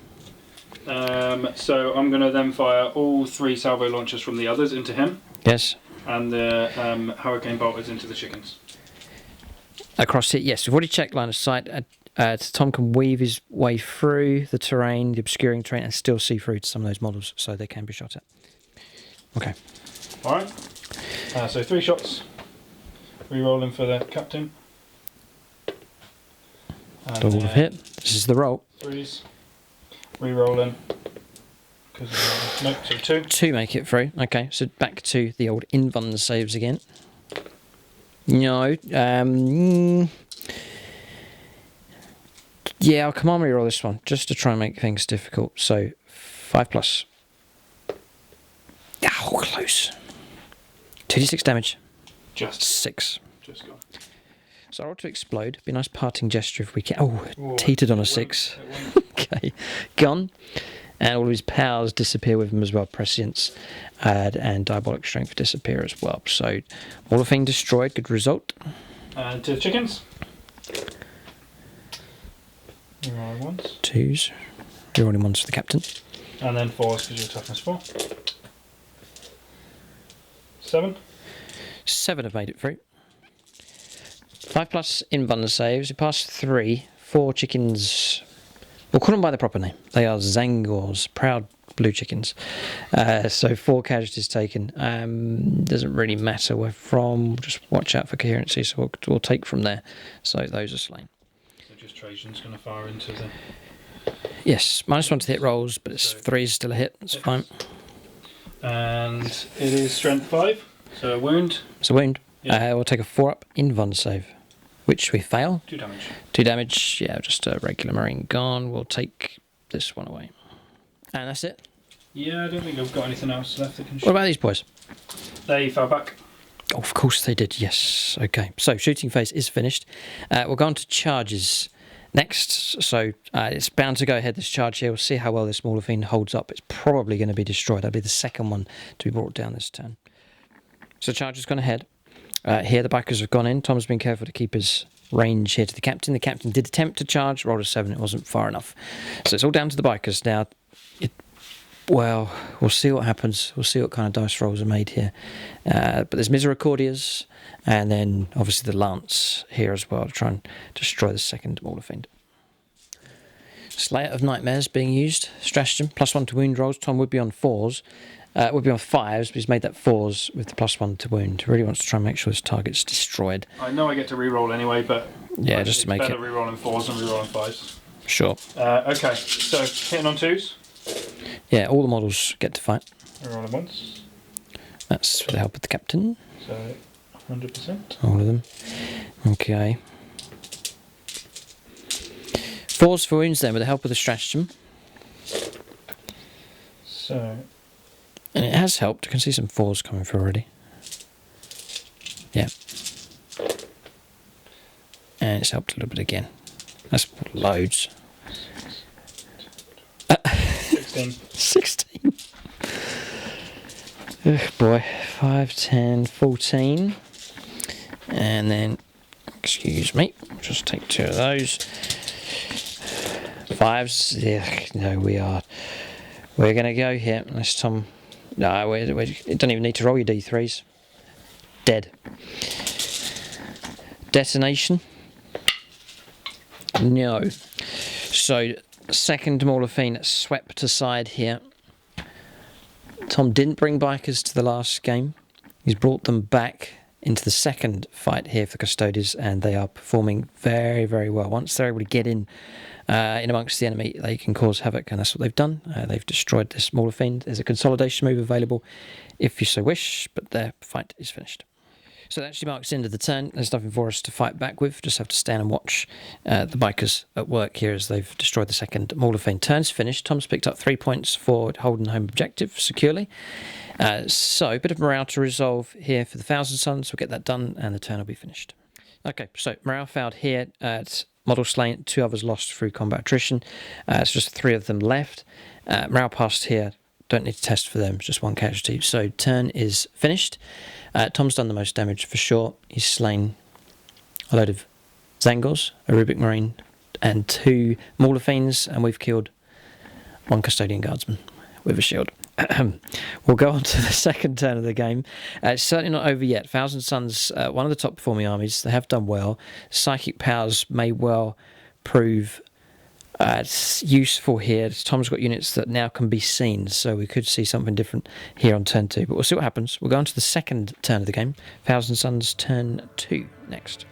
So I'm going to then fire all 3 salvo launchers from the others into him. Yes. And the Hurricane Bolters into the chickens. Across it, yes. We've already checked line of sight. Tom can weave his way through the terrain, the obscuring terrain, and still see through to some of those models, so they can be shot at. Okay. Alright. So 3 shots. Re-rolling for the captain. And Double of hit. This is the roll. 3s. Re-rolling. Nope, so 2. 2 make it through. Okay, so back to the old invuln saves again. No. Yeah, I'll command reroll this one, just to try and make things difficult. So, 5 plus. Oh, close. 2d6 damage. Just 6. gone. So I roll to explode. Be a nice parting gesture if we can. Oh, teetered on a 6. Okay, gone. And all of his powers disappear with him as well. Prescience and Diabolic Strength disappear as well. So, all thing destroyed. Good result. And to the chickens. Rerolling 1s. 2s. Rerolling 1s for the captain. And then 4s because you're toughness 4. 7. 7 have made it through. 5 plus invuln saves. We passed 3. 4 chickens. We'll call them by the proper name. They are Zangors, proud blue chickens. So 4 casualties taken. Doesn't really matter where from. Just watch out for coherency. So we'll take from there. So those are slain. So just Trajan's going to fire into the... Yes, -1 to the hit rolls, but it's 3 is still a hit. That's fine. And it is strength 5. So a wound. It's a wound. Yeah. We'll take a 4-up invuln save, which we fail. 2 damage. 2 damage. Yeah, just a regular marine gone. We'll take this one away. And that's it. Yeah, I don't think I've got anything else left that can shoot. What about these boys? They fell back. Oh, of course they did, yes. Okay, so shooting phase is finished. We'll go on to charges. next. So it's bound to go ahead, this charge here. We'll see how well this Mauler Fiend holds up. It's probably going to be destroyed. That'll be the second one to be brought down this turn. So charge has gone ahead. Here the bikers have gone in. Tom's been careful to keep his range here to the captain. The captain did attempt to charge, rolled a 7. It wasn't far enough. So it's all down to the bikers now. Well, we'll see what happens. We'll see what kind of dice rolls are made here. But there's Misericordias, and then obviously the Lance here as well to try and destroy the second Mauler Fiend. Slayer of Nightmares being used. Stratagem, +1 to wound rolls. Tom would be on 4s. Would be on 5s, but he's made that 4s with the +1 to wound. Really wants to try and make sure his target's destroyed. I know I get to reroll anyway, but yeah, just to make it better rerolling 4s than rerolling 5s. Sure. Okay, so hitting on 2s. Yeah, all the models get to fight. Rerolling once. That's with the help of the captain. So 100%. All of them. Okay. 4s for wounds then with the help of the stratagem. So. And it has helped. I can see some 4s coming through already. Yeah. And it's helped a little bit again. That's loads. 16. 16. Ugh, boy. 5, 10, 14. And then, excuse me, just take 2 of those. 5s. Yeah, no, we're going to go here. Unless Tom... No, you don't even need to roll your D3s. Dead. Detonation. No. So, second Mauler Fiend swept aside here. Tom didn't bring bikers to the last game. He's brought them back into the second fight here for the Custodes, and they are performing very, very well. Once they're able to get in amongst the enemy, they can cause havoc, and that's what they've done. They've destroyed this Mauler Fiend. There's a consolidation move available if you so wish, but their fight is finished. So that actually marks the end of the turn. There's nothing for us to fight back with. Just have to stand and watch the bikers at work here as they've destroyed the second Mauler Fiend. Turn's finished. Tom's picked up 3 points for holding home objective securely. So a bit of morale to resolve here for the Thousand Sons. We'll get that done and the turn will be finished. Okay, so morale failed here at model slain. 2 others lost through combat attrition. It's just 3 of them left. Morale passed here. Don't need to test for them. It's just 1 casualty. So turn is finished. Tom's done the most damage for sure. He's slain a load of Zangors, a Rubik Marine, and 2 Mauler Fiends, and we've killed 1 Custodian Guardsman with a shield. We'll go on to the second turn of the game. It's certainly not over yet. Thousand Sons, one of the top performing armies. They have done well. Psychic powers may well prove useful here. Tom's got units that now can be seen, so we could see something different here on turn 2. But we'll see what happens. We'll go on to the second turn of the game. Thousand Sons turn 2 next.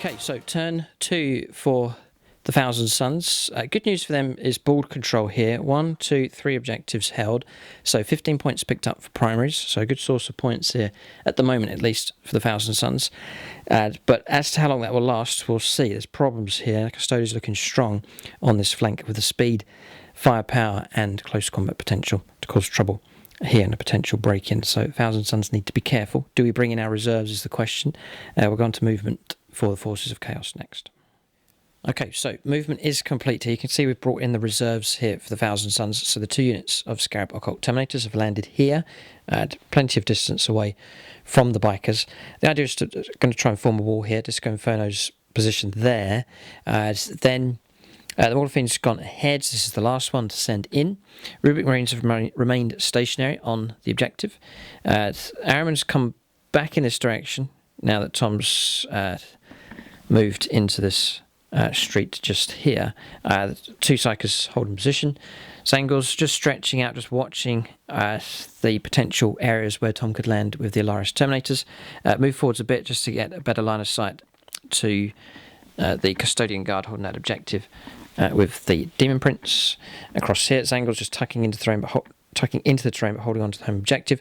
Okay, so turn 2 for the Thousand Suns. Good news for them is board control here. 1, 2, 3 objectives held. So 15 points picked up for primaries. So a good source of points here, at the moment at least, for the Thousand Suns. But as to how long that will last, we'll see. There's problems here. Custodes looking strong on this flank with the speed, firepower and close combat potential to cause trouble here and a potential break-in. So Thousand Suns need to be careful. Do we bring in our reserves is the question. We'll go on to movement for the Forces of Chaos next. Okay, so movement is complete here. You can see we've brought in the reserves here for the Thousand Suns. So the 2 units of Scarab Occult Terminators have landed here at plenty of distance away from the bikers. The idea is going to try and form a wall here. Disco Inferno's positioned there. Then the Morphines gone ahead. This is the last one to send in. Rubik Marines have remained stationary on the objective. Araman's come back in this direction now that Tom's moved into this street just here. 2 Psychers holding position. Zangor's just stretching out, just watching the potential areas where Tom could land with the Alaris Terminators. Move forwards a bit just to get a better line of sight to the Custodian Guard holding that objective with the Demon Prince. Across here, Zangor's just tucking into the terrain, but holding on to the home objective.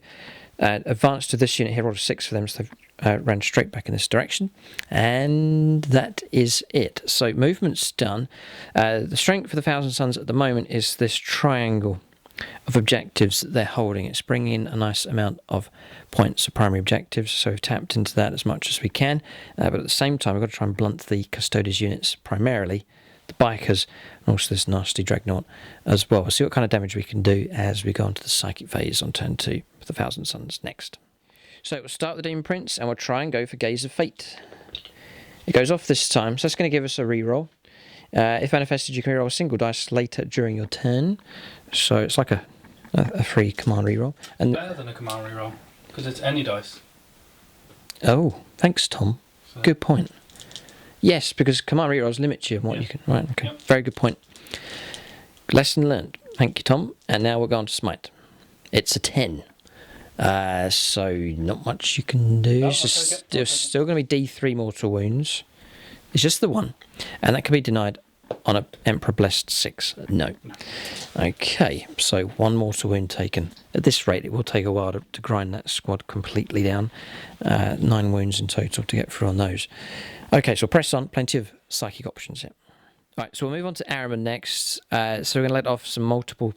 Advanced to this unit here, rolled a 6 for them, so they've ran straight back in this direction. And that is it. So movement's done. The strength for the Thousand Suns at the moment is this triangle of objectives that they're holding. It's bringing in a nice amount of points of primary objectives, so we've tapped into that as much as we can. But at the same time, we've got to try and blunt the Custodes units primarily, the bikers, and also this nasty Dreadnought as well. We'll see what kind of damage we can do as we go on to the Psychic phase on turn 2 for the Thousand Suns next. So we'll start with the Demon Prince and we'll try and go for Gaze of Fate. It goes off this time, so that's going to give us a reroll. If manifested, you can reroll a single dice later during your turn. So it's like a free command reroll. And better than a command reroll, because it's any dice. Oh, thanks, Tom. So. Good point. Yes, because command rerolls limit you on what you can. Right, okay. Yep. Very good point. Lesson learned. Thank you, Tom. And now we're going to Smite. It's a 10. So not much you can do. No, There's still going to be D3 mortal wounds. It's just the one. And that can be denied on an Emperor Blessed 6. No. Okay, so 1 mortal wound taken. At this rate, it will take a while to grind that squad completely down. 9 wounds in total to get through on those. Okay, so we'll press on. Plenty of psychic options here. Right, so we'll move on to Araman next. So we're going to let off some multiple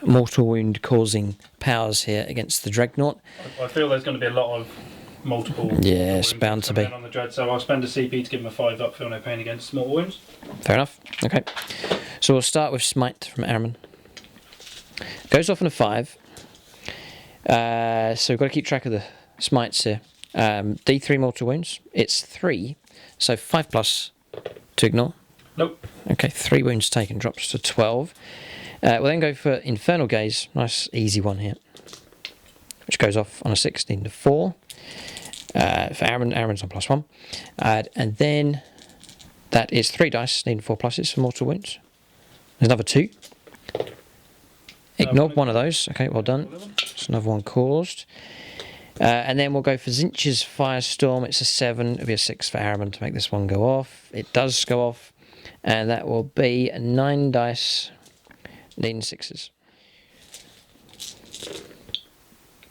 mortal wound causing powers here against the Dreadnought. I feel there's going to be a lot of multiple. Yeah, it's bound to be. On the Dread, so I'll spend a CP to give him a 5 up. Feel no pain against mortal wounds. Fair enough. Okay, so we'll start with Smite from Araman. Goes off on a 5. So we've got to keep track of the smites here. D3 mortal wounds. It's 3, so 5 plus to ignore. Nope. Okay, 3 wounds taken, drops to 12. We'll then go for Infernal Gaze, nice easy one here, which goes off on a 16 to 4. For Araman's on +1. And then that is 3 dice, needing 4 pluses for mortal wounds. There's another 2. Ignored one of those. Okay, well done. It's another one caused. And then we'll go for Zinch's Firestorm. It's a 7. It'll be a 6 for Araman to make this one go off. It does go off. And that will be 9 dice, needing 6s.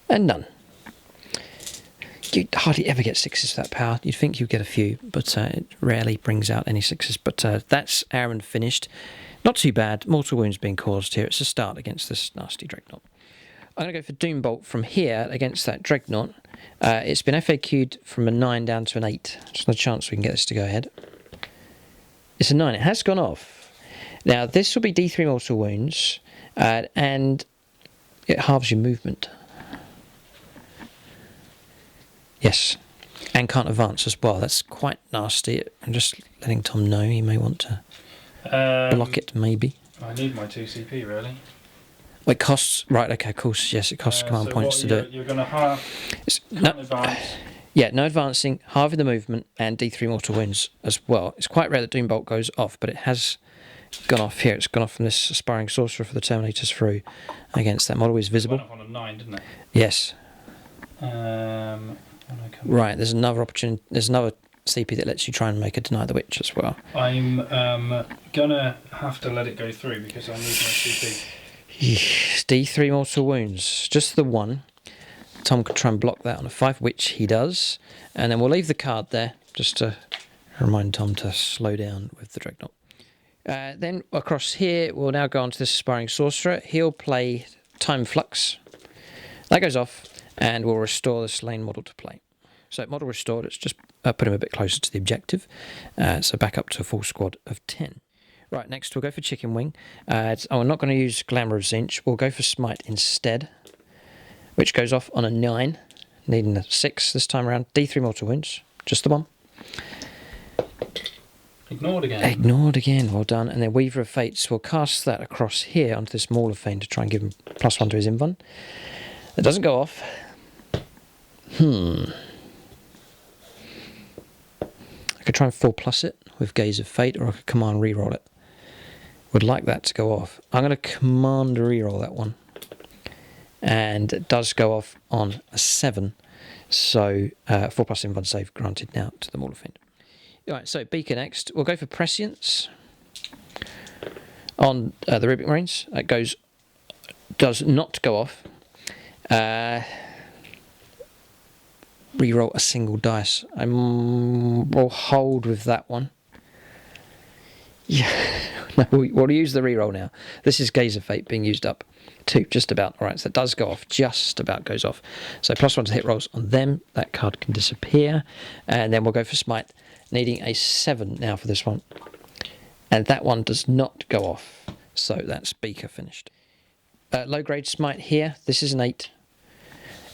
And none. You hardly ever get 6s for that power. You'd think you'd get a few, but it rarely brings out any 6s. But that's Araman finished. Not too bad. Mortal wounds being caused here. It's a start against this nasty Dreadnought. I'm going to go for Doombolt from here against that Dreadnought. It's been FAQ'd from a 9 down to an 8. There's no chance we can get this to go ahead. It's a 9. It has gone off. Now, this will be D3 mortal wounds, and it halves your movement. Yes, and can't advance as well. That's quite nasty. I'm just letting Tom know he may want to block it, maybe. I need my 2 CP, really. Well, it costs... Right, okay, of course, yes, it costs command points to do it. You're going to half... advance. Yeah, no advancing, halving the movement, and D3 mortal wounds as well. It's quite rare that Doombolt goes off, but it has gone off here. It's gone off from this Aspiring Sorcerer for the Terminators through against that model is visible. It went off on a 9, didn't it? Yes. Right, there's another opportunity. There's another CP that lets you try and make a Deny the Witch as well. I'm gonna have to let it go through because I'm losing my CP. D3 mortal wounds, just the one. Tom could try and block that on a 5, which he does. And then we'll leave the card there just to remind Tom to slow down with the Dreadnought. Then across here, we'll now go on to this Aspiring Sorcerer. He'll play Time Flux. That goes off, and we'll restore the slain model to play. So model restored, let's just put him a bit closer to the objective. So back up to a full squad of 10. Right, next we'll go for Chicken Wing. I'm not going to use Glamour of Zinch. We'll go for Smite instead, which goes off on a 9, needing a 6 this time around. D3 mortal wounds, just the one. Ignored again. Ignored again, well done. And then Weaver of Fates, we'll cast that across here onto this Maul of Fame to try and give him +1 to his invuln. It doesn't go off. I could try and 4+ it with Gaze of Fate, or I could command reroll it. Would like that to go off. I'm going to command reroll that one. And it does go off on a 7. So 4+ invuln save granted now to the Maul of Fame. Alright, so Beaker next. We'll go for Prescience on the Rubric Marines. It does not go off. Reroll a single dice. We'll hold with that one. Yeah, no, we'll use the reroll now. This is Gaze of Fate being used up too, just about. Alright, so it does go off, just about goes off. So +1 to hit rolls on them. That card can disappear. And then we'll go for Smite, needing a 7 now for this one. And that one does not go off. So that's Beaker finished. Low grade Smite here. This is an 8.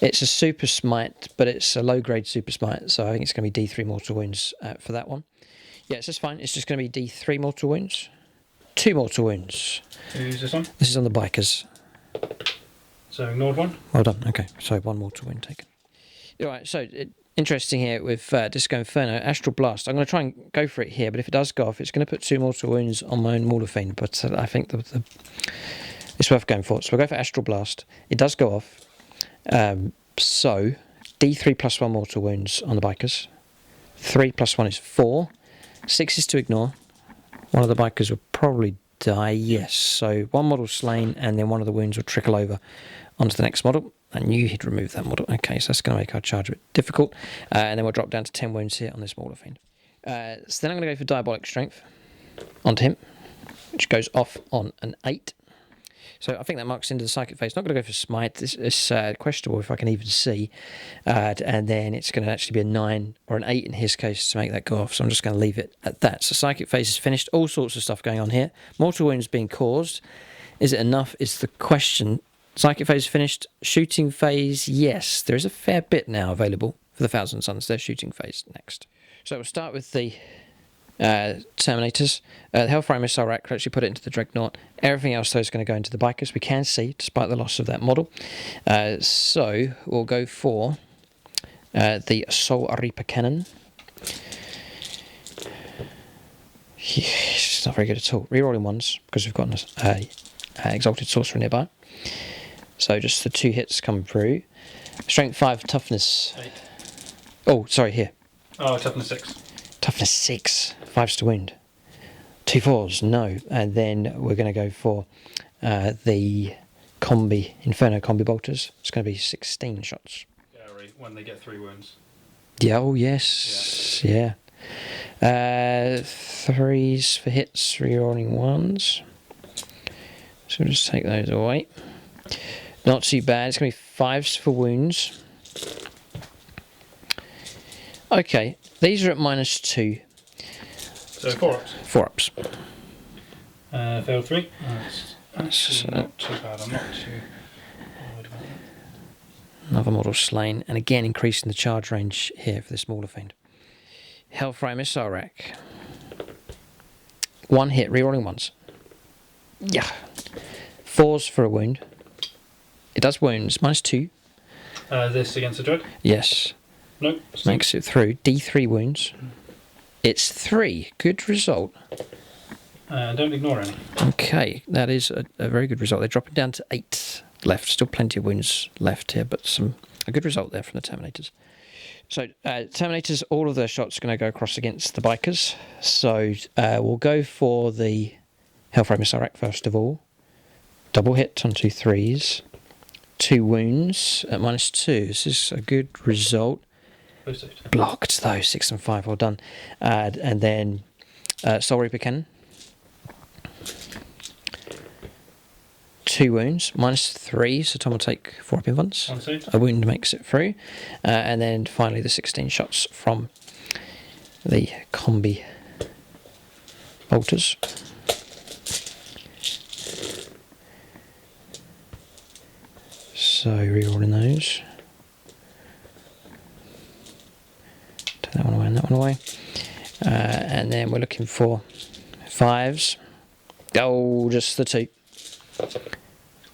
It's a super smite, but it's a low grade super smite, so I think it's going to be D3 mortal wounds for that one. Yeah, it's just fine. It's just going to be D3 mortal wounds. 2 mortal wounds. Who's this on? This is on the bikers. So ignored one. Well done. Okay, so 1 mortal wound taken. Alright, so interesting here with Disco Inferno. Astral Blast. I'm going to try and go for it here, but if it does go off, it's going to put 2 mortal wounds on my own Maul of Fame, but I think it's worth going for. So we'll go for Astral Blast. It does go off. So D3 +1 mortal wounds on the bikers. 3 +1 is 4. 6 is to ignore. One of the bikers will probably die, yes. So 1 model slain, and then 1 of the wounds will trickle over onto the next model. And you hit remove that model. Okay, so that's going to make our charge a bit difficult. And then we'll drop down to 10 wounds here on this Maul of Fiend. So then I'm going to go for Diabolic Strength onto him, which goes off on an 8. So I think that marks into the Psychic Phase. Not going to go for Smite. It's questionable if I can even see. And then it's going to actually be a 9 or an 8 in his case to make that go off. So I'm just going to leave it at that. So Psychic Phase is finished. All sorts of stuff going on here. Mortal wounds being caused. Is it enough is the question. Psychic Phase is finished. Shooting Phase, yes. There is a fair bit now available for the Thousand Suns. Their Shooting Phase next. So we'll start with the Terminators. The Hellfire Missile Rack will actually put it into the Dreadnought. Everything else though is going to go into the bikers. We can see, despite the loss of that model. So we'll go for the Soul Reaper Cannon. It's not very good at all. Rerolling ones because we've got an Exalted Sorcerer nearby. So just the 2 hits come through. Strength 5, Toughness 8. Oh, sorry, here. Oh, Toughness 6. Toughness 6, 5s to wound. 2 4s, no. And then we're going to go for the Inferno Combi Bolters. It's going to be 16 shots. When they get 3 wounds. Yeah, oh yes, yeah. 3s for hits, rerolling 1s. So we'll just take those away. Not too bad. It's going to be 5s for wounds. Okay, these are at -2. So 4 ups. 4 ups. Failed 3. That's So not too bad. I'm not too worried about that. Another model slain, and again increasing the charge range here for this smaller fiend. Hellfire Missile Rack. 1 hit, rerolling 1s. Yeah. 4s for a wound. It does wounds, -2. This against the Dread? Yes. Nope. Makes it through. D3 wounds. It's 3. Good result. Don't ignore any. Okay, that is a very good result. They're dropping down to 8 left. Still plenty of wounds left here, but a good result there from the Terminators. So Terminators, all of their shots are going to go across against the bikers. So we'll go for the Hellfire Missile Rack first of all. Double hit on 2 3s. 2 wounds at -2. This is a good result. Blocked though, 6 and 5, well done. And then Soul Reaper Cannon. 2 wounds, -3, so Tom will take 4 up in once. A wound makes it through. And then finally the 16 shots from the combi bolters. So rerolling those. Take that one away and that one away. And then we're looking for 5s. Oh, just the 2.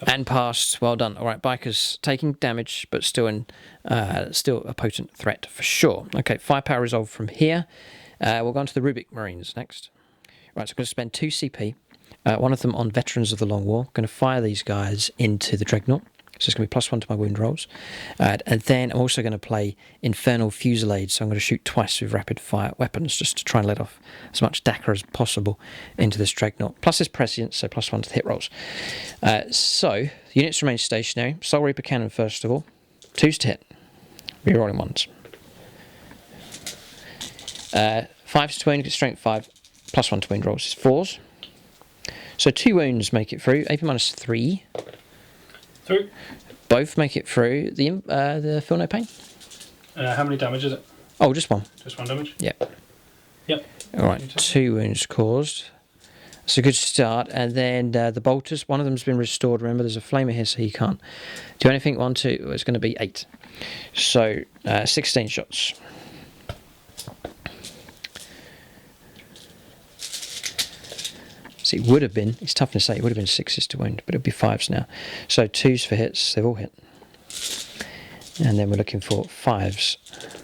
And passed. Well done. All right, bikers taking damage, but still a potent threat for sure. Okay, firepower resolved from here. We'll go on to the Rubik Marines next. Right, so I'm going to spend 2 CP. One of them on Veterans of the Long War. I'm going to fire these guys into the Dreadnought. So it's going to be +1 to my wound rolls. And then I'm also going to play Infernal Fusillade. So I'm going to shoot twice with rapid fire weapons just to try and let off as much DACA as possible into this Dreadnought. Plus this Prescience, so +1 to the hit rolls. So units remain stationary. Soul Reaper Cannon first of all. 2s to hit. Rerolling 1s. 5s to wound, get strength 5. +1 to wound rolls is 4s. So 2 wounds make it through. AP -3. Through. Both make it through. The Feel No Pain? How many damage is it? Oh, just 1. Just 1 damage? Yep. Yep. Alright, 2 wounds caused. That's a good start. And then the bolters, one of them's been restored. Remember, there's a flamer here, so he can't do anything. 1, 2, it's going to be 8. So 16 shots. So it would have been, it's tough to say, it would have been 6s to wound, but it would be 5s now. So 2s for hits, they've all hit. And then we're looking for 5s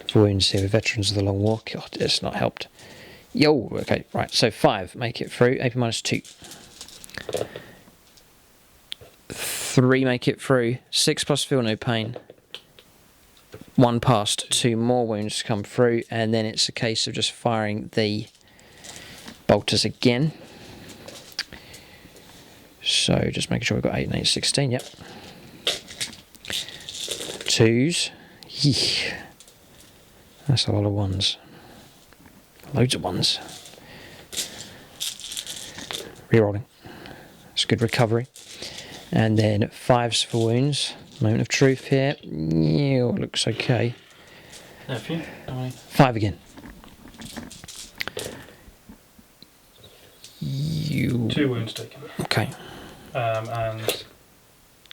for wounds here with Veterans of the Long War. God, it's not helped. Yo, okay, right, so 5 make it through, AP -2. 3 make it through, 6 plus Feel No Pain. 1 passed, 2 more wounds come through, and then it's a case of just firing the bolters again. So just making sure we've got 8 and 8, 16, yep. 2s. Eek. That's a lot of 1s. Loads of 1s. Rerolling. It's a good recovery. And then 5s for wounds. Moment of truth here. Yeah, looks okay. 5 again. 2 wounds taken. Okay. And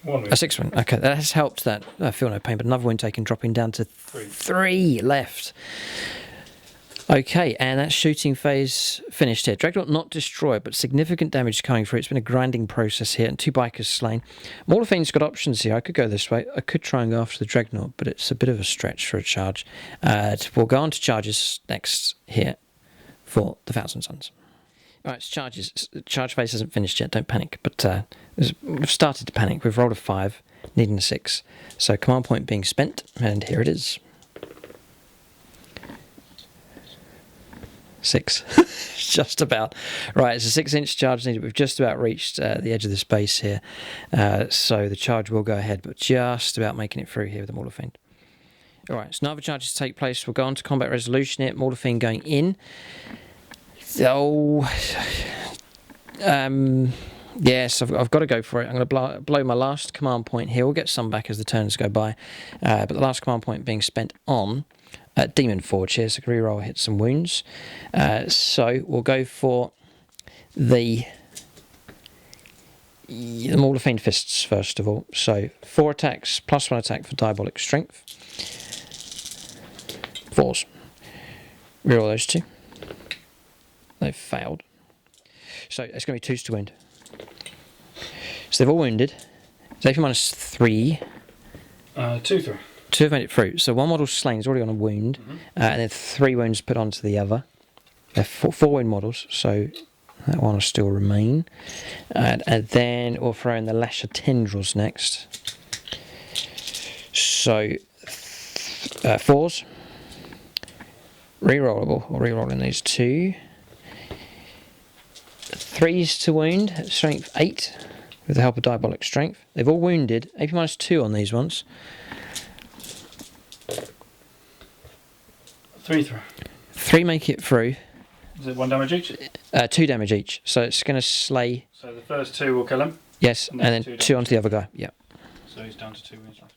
1 wound. A 6 wound. Okay, that has helped that. I feel no pain, but another wound taken, dropping down to 3 left. Okay, and that shooting phase finished here. Dreadnought not destroyed, but significant damage coming through. It's been a grinding process here, and 2 bikers slain. Mortaphine's got options here. I could go this way. I could try and go after the Dreadnought, but it's a bit of a stretch for a charge. We'll go on to charges next here for the Thousand Suns. Alright, it's charges. Charge phase hasn't finished yet, don't panic. But we've started to panic. We've rolled a 5, needing a 6. So command point being spent, and here it is. 6. Just about. Right, it's a 6-inch charge needed. We've just about reached the edge of this base here. So the charge will go ahead, but just about making it through here with the Mortaphine. Alright, so now the charges take place. We'll go on to combat resolution here. Mortaphine going in. Oh, yes, I've got to go for it. I'm going to blow my last command point here. We'll get some back as the turns go by. But the last command point being spent on Demon Forge here. So reroll, hit some wounds. So we'll go for the Mortaphine Fists first of all. So 4 attacks, +1 attack for Diabolic Strength. 4s. Reroll those 2. They've failed. So it's going to be 2s to wound. So they've all wounded. It's AP -3. 2 through. 2 have made it through. So 1 model slain is already on a wound. And then 3 wounds put onto the other. They're 4 wound models. So that one will still remain. And then we'll throw in the Lasher Tendrils next. So 4s. Rerollable. We're rerolling these 2. 3s to wound, strength 8, with the help of Diabolic Strength. They've all wounded. AP -2 on these ones. 3 through. 3 make it through. Is it 1 damage each? 2 damage each. So it's going to slay. So the first 2 will kill him. Yes, and then 2 onto the other guy. Yeah. So he's down to 2 wounds left.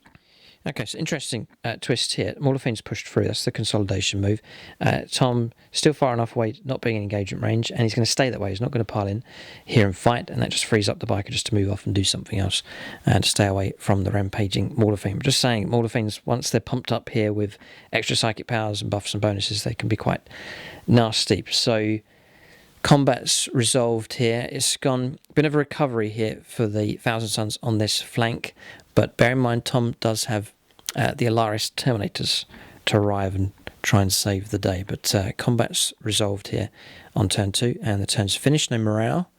Okay, so interesting twist here. Morlaffine's pushed through. That's the consolidation move. Tom still far enough away, not being in engagement range, and he's going to stay that way. He's not going to pile in here and fight, and that just frees up the biker just to move off and do something else and stay away from the rampaging Morlaffine. Just saying, Morlaffines, once they're pumped up here with extra psychic powers and buffs and bonuses, they can be quite nasty. So combat's resolved here. It's gone a bit of a recovery here for the Thousand Suns on this flank, but bear in mind Tom does have the Alaris Terminators to arrive and try and save the day. But combat's resolved here on turn 2, and the turn's finished. No morale,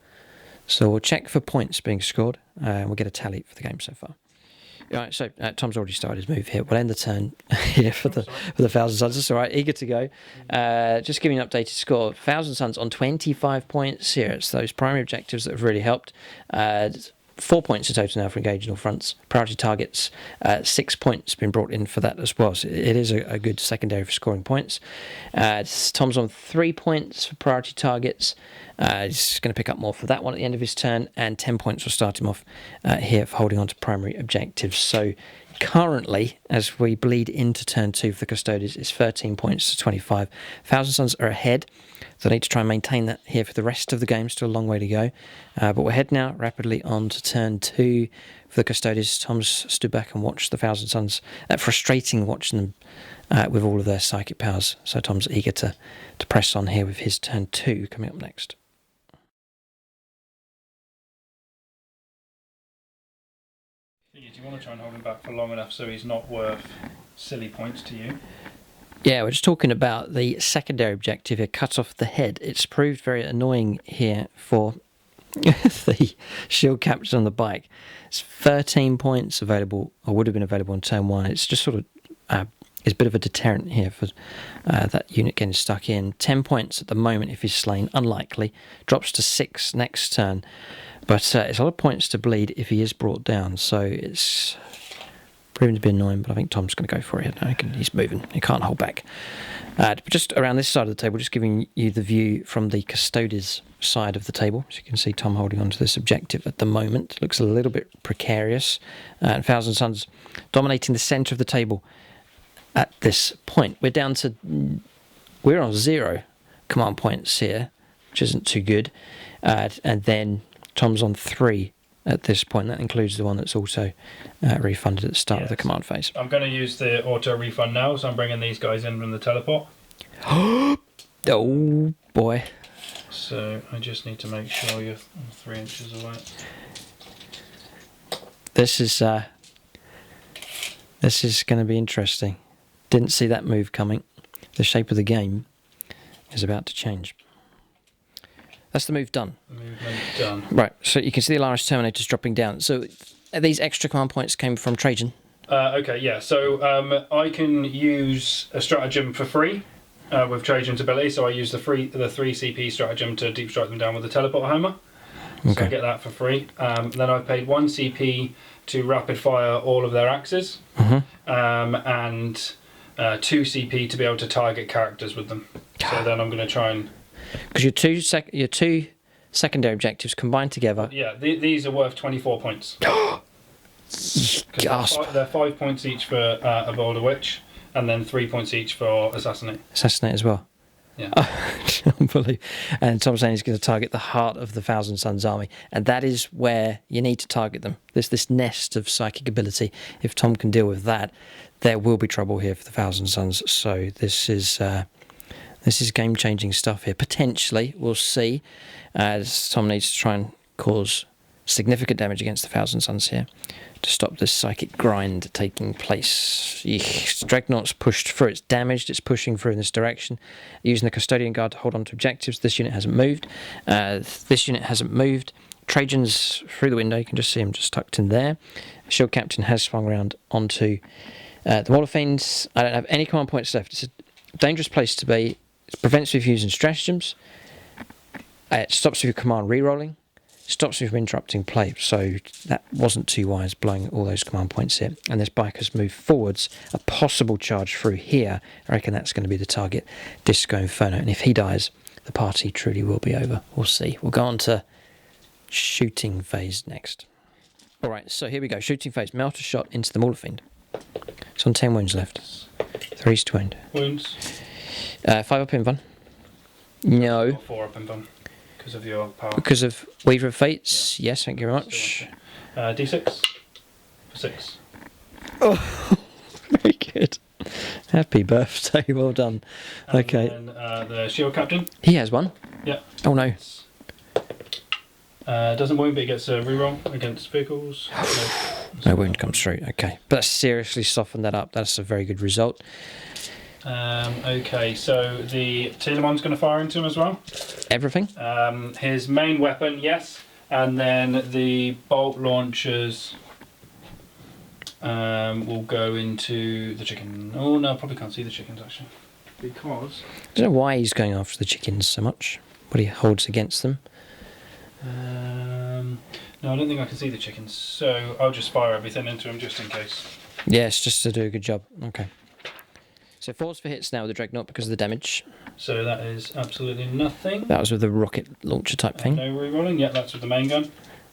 so we'll check for points being scored, and we'll get a tally for the game so far. All right, so Tom's already started his move here. We'll end the turn here for the Thousand Suns. That's all right, eager to go. Just giving an updated score. Thousand Suns on 25 points here. It's those primary objectives that have really helped. 4 points in total now for engaging all fronts. Priority targets, 6 points been brought in for that as well. So it is a good secondary for scoring points. Tom's on 3 points for priority targets. He's going to pick up more for that one at the end of his turn, and 10 points will start him off here for holding on to primary objectives. So currently, as we bleed into turn 2 for the Custodes, it's 13 points to 25. Thousand Suns are ahead, so I need to try and maintain that here for the rest of the game. Still a long way to go. But we're heading now rapidly on to turn 2 for the Custodes. Tom's stood back and watched the Thousand Suns. Frustrating watching them with all of their psychic powers. So Tom's eager to press on here with his turn 2 coming up next. Do you want to try and hold him back for long enough so he's not worth silly points to you? Yeah, we're just talking about the secondary objective here, cut off the head. It's proved very annoying here for the shield captain on the bike. It's 13 points available, or would have been available on turn 1. It's just sort of it's a bit of a deterrent here for that unit getting stuck in. 10 points at the moment if he's slain, unlikely. Drops to 6 next turn. But it's a lot of points to bleed if he is brought down, so it's proven to be annoying, but I think Tom's going to go for it. He's moving. He can't hold back. But just around this side of the table, just giving you the view from the Custodes side of the table. As you can see, Tom holding on to this objective at the moment. Looks a little bit precarious. And Thousand Suns dominating the centre of the table at this point. We're on 0 command points here, which isn't too good. And then Tom's on 3 at this point. That includes the one that's also refunded at the start of the command phase. I'm going to use the auto refund now, so I'm bringing these guys in from the teleport. Oh boy. So I just need to make sure you're 3 inches away. This is going to be interesting. Didn't see that move coming. The shape of the game is about to change. That's the move done. Movement done. Right, so you can see the Alaris Terminators dropping down. So these extra command points came from Trajan. Okay, yeah. So I can use a stratagem for free with Trajan's ability. So I use the 3 CP stratagem to deep strike them down with the teleport hammer. So I get that for free. Then I've paid 1 CP to rapid fire all of their axes, and 2 CP to be able to target characters with them. So then I'm going to try and... Because your two secondary objectives combined together. Yeah, these are worth 24 points. Gasp. They're 5 points each for a Boulder Witch, and then 3 points each for Assassinate. Assassinate as well. Yeah. Unbelievable. And Tom's saying he's going to target the heart of the Thousand Suns army, and that is where you need to target them. There's this nest of psychic ability. If Tom can deal with that, there will be trouble here for the Thousand Suns. So this is game-changing stuff here. Potentially, we'll see. As Tom needs to try and cause significant damage against the Thousand Suns here to stop this psychic grind taking place. Dreadnought's pushed through. It's damaged. It's pushing through in this direction. Using the Custodian Guard to hold on to objectives. This unit hasn't moved. Trajan's through the window. You can just see him just tucked in there. Shield Captain has swung around onto the Morlaffines. I don't have any command points left. It's a dangerous place to be. It prevents you from using stratagems. It stops you from command rerolling. Stops you from interrupting play. So that wasn't too wise, blowing all those command points here. And this biker's move forwards. A possible charge through here. I reckon that's going to be the target. Disco Inferno. And if he dies, the party truly will be over. We'll see. We'll go on to shooting phase next. Alright, so here we go. Shooting phase. Melter shot into the Mauler Fiend. It's on 10 wounds left. 3 to wound. Wounds. 5 up in Von. No. 4 up in Von. Because of your power. Because of Weaver of Fates. Yeah. Yes, thank you very much. D6 for 6. Oh, very good. Happy birthday. Well done. And okay. then the Shield Captain. He has one. Yeah. Oh no. Doesn't wound, but he gets a reroll against vehicles. No wound comes through. Okay. But that's seriously softened that up. That's a very good result. Okay, so the Telemon's going to fire into him as well. Everything? His main weapon, yes. And then the bolt launchers will go into the chicken. Oh no, I probably can't see the chickens actually. Because... I don't know why he's going after the chickens so much. What he holds against them. No, I don't think I can see the chickens. So I'll just fire everything into him just in case. Yes, just to do a good job. Okay. So 4's for hits now with the Dreadnought because of the damage. So that is absolutely nothing. That was with the rocket launcher type thing. No rerolling. Yeah, that's with the main gun.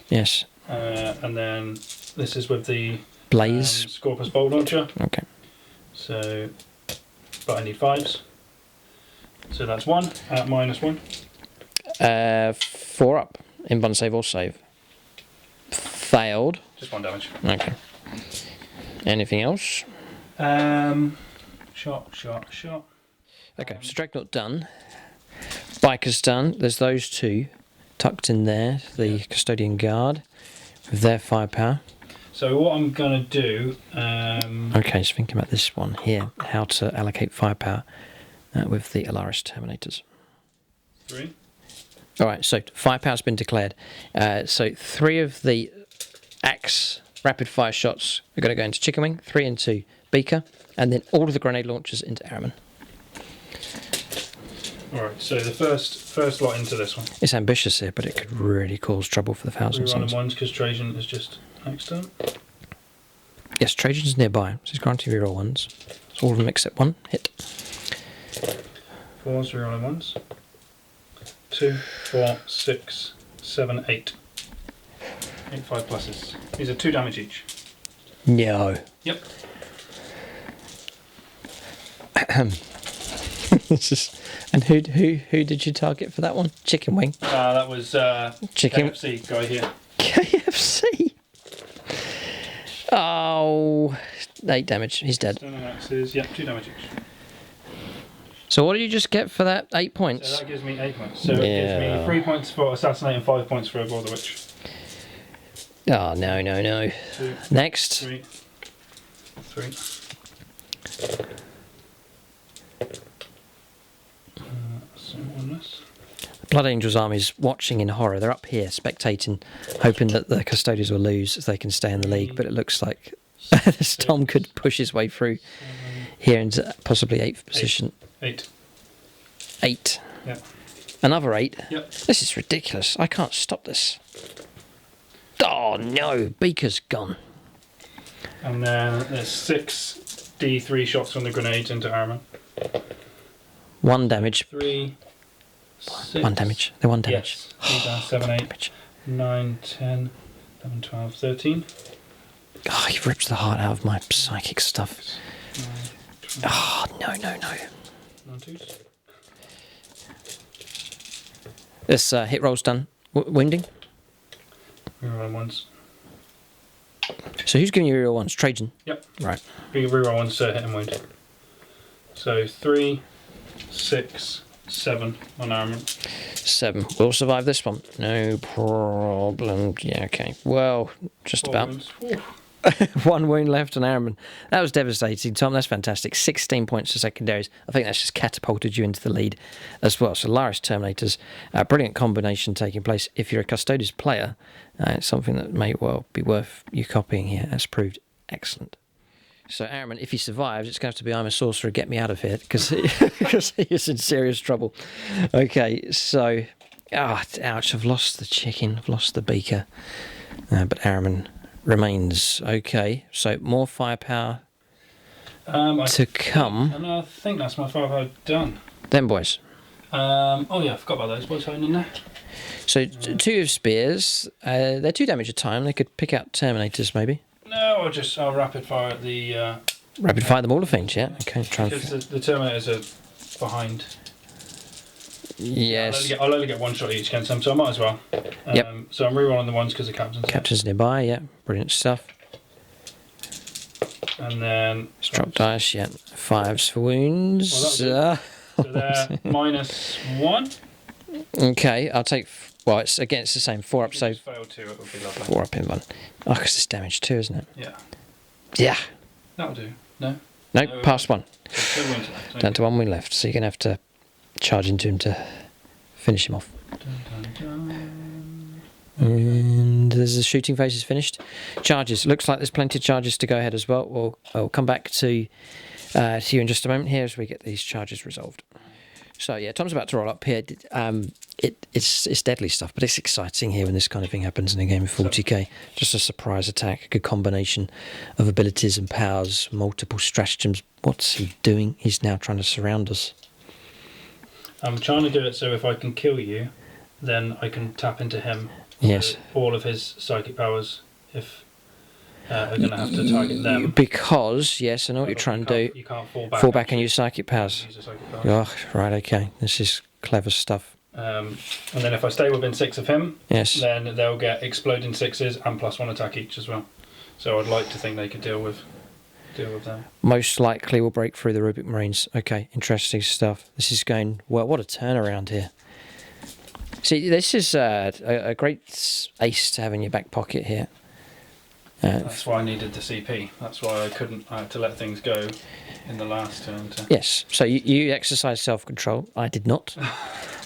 Yes. And then this is with the Blaze. Scorpus bolt launcher. Okay. So, but I need 5s. So that's 1 at -1. 4 up. Inbun save or save. Failed. Just 1 damage. Okay. Anything else? Shot. Okay, so Dreadnought done. Biker's done. There's those two tucked in there. The Custodian Guard with their firepower. So what I'm going to do... okay, so thinking about this one here. How to allocate firepower with the Alaris Terminators. 3. Alright, so firepower's been declared. So 3 of the axe rapid fire shots are going to go into Chicken Wing, 3 into Beaker, and then all of the grenade launchers into Airman. Alright, so the first lot into this one. It's ambitious here, but it could really cause trouble for the Thousand Rerolling Suns. 1s because Trajan is just next to him. Yes, Trajan's nearby, so he's granting reroll 1s. So all of them except 1 hit. 4s, rerolling 1s. 2, 4, 6, 7, 8. 8 5 pluses. These are 2 damage each. No. Yep. And who did you target for that one? Chicken Wing. That was Chicken KFC guy here. KFC. Oh, 8 damage. He's dead. 7 axes. Yep, 2 damage each. So what did you just get for that? 8 points. So that gives me 8 points. So it gives me 3 points for assassinate and 5 points for Overall the Witch. Oh no. 2, Next. 3. Blood Angels army's watching in horror. They're up here spectating, hoping that the Custodians will lose so they can stay in the league. But it looks like this Tom could push his way through here into possibly 8th position. 8. 8. Yep. Another 8. Yep. This is ridiculous. I can't stop this. Oh no, Beaker's gone. And then there's 6 D3 shots from the grenades into Armor. 1 damage. 3, 6. 1 damage. They're 1 damage. Yes. These are 7, 8, Damage. 9, 10, 11, 12, 13. Oh, you've ripped the heart out of my psychic stuff. 9, 12, Oh, no. 2s. This hit roll's done. Wounding. Reroll 1s. So who's giving you reroll 1s? Trajan? Yep. Right. Reroll 1s to hit and wound. So 3, 6, 7 on armor. 7. We'll survive this one. No problem. Yeah, okay. Well, just 4 about. wounds. Whew. 1 wound left on Airman. That was devastating, Tom. That's fantastic. 16 points for secondaries. I think that's just catapulted you into the lead as well. So Laris Terminators, a brilliant combination taking place. If you're a Custodes player, it's something that may well be worth you copying here. That's proved excellent. So Araman, if he survives, it's going to have to be I'm a sorcerer, get me out of here, because he is in serious trouble. Okay, so ouch! I've lost the chicken, I've lost the beaker, but Araman remains. Okay, so more firepower to come. And I think that's my firepower done. Then boys. Oh yeah, I forgot about those boys hiding in there. So 2 of spears. They're 2 damage a time. They could pick out Terminators maybe. No, I'll rapid fire at the. Rapid fire the Maul of Fiends, yeah. Okay, try and. Because the Terminators are behind. Yes. I'll only get 1 shot each against them, so I might as well. Yep. So I'm rerolling the ones because the captain's there. Captain's nearby, yeah. Brilliant stuff. And then. Let's drop dice, yeah. 5s for wounds. Well, so they're -1. Okay, I'll take. Well, it's against the same 4 up, so. Fail 2, it would be lovely. 4 up in 1. Oh, because it's damage 2, isn't it? Yeah. Yeah. That'll do. No? No, past 1. So 2 wounds left. Down to 1 wound left, so you're going to have to charge into him to finish him off. And there's the shooting phase is finished. Charges. Looks like there's plenty of charges to go ahead as well. I'll come back to you in just a moment here as we get these charges resolved. So yeah, Tom's about to roll up here. It's deadly stuff, but it's exciting here when this kind of thing happens in a game of 40k. Just a surprise attack, a good combination of abilities and powers, multiple stratagems. What's he doing? He's now trying to surround us. I'm trying to do it so if I can kill you, then I can tap into him. Yes. All of his psychic powers, if are going to have to target them. Because, yes, I know what you're trying to do. You can't fall back. Fall back and use psychic powers. Use a psychic power. Oh, right, okay. This is clever stuff. And then if I stay within 6 of him, Yes. then they'll get exploding 6s and +1 attack each as well. So I'd like to think they could deal with them. Most likely will break through the Rubic Marines. Okay, interesting stuff. This is going well. What a turnaround here. See, this is a great ace to have in your back pocket here. That's why I needed the CP. That's why I had to let things go in the last turn. Yes, so you exercise self-control. I did not.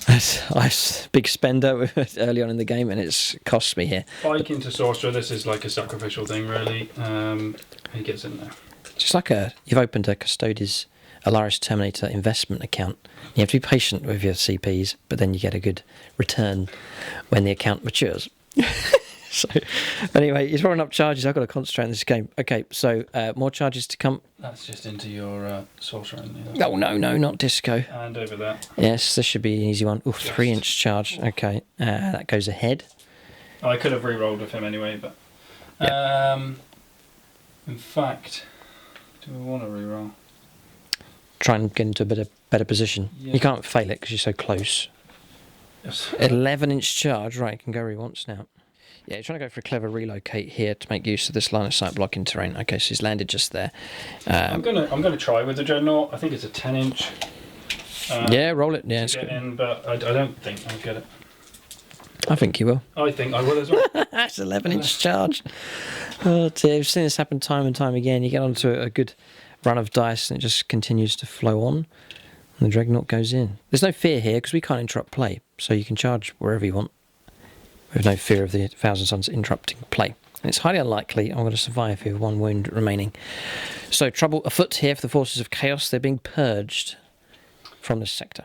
I was a big spender early on in the game, and it's cost me here. Bike into Sorcerer, this is like a sacrificial thing, really. He gets in there. Just like you've opened a Custodes Alaris Terminator investment account. You have to be patient with your CPs, but then you get a good return when the account matures. So, anyway, he's rolling up charges. I've got to concentrate on this game. Okay, so more charges to come. That's just into your Sorcerer. Oh, no, not disco. And over there. Yes, this should be an easy one. Ooh, 3-inch charge. Okay, that goes ahead. Oh, I could have re-rolled with him anyway, but... Yep. In fact, do we want to re-roll? Try and get into a better position. Yeah. You can't fail it because you're so close. Yes. 11-inch charge. Right, he can go where he wants now. Yeah, he's trying to go for a clever relocate here to make use of this line of sight blocking terrain. Okay, so he's landed just there. I'm gonna try with the Dreadnought. I think it's a 10-inch. Yeah, roll it. Yeah, it's get good. in, but I don't think I'll get it. I think you will. I think I will as well. That's 11-inch charge. Oh dear, we've seen this happen time and time again. You get onto a good run of dice and it just continues to flow on. And the Dreadnought goes in. There's no fear here because we can't interrupt play. So you can charge wherever you want. With no fear of the Thousand Suns interrupting play. And it's highly unlikely I'm going to survive here with 1 wound remaining. So trouble afoot here for the forces of chaos. They're being purged from this sector.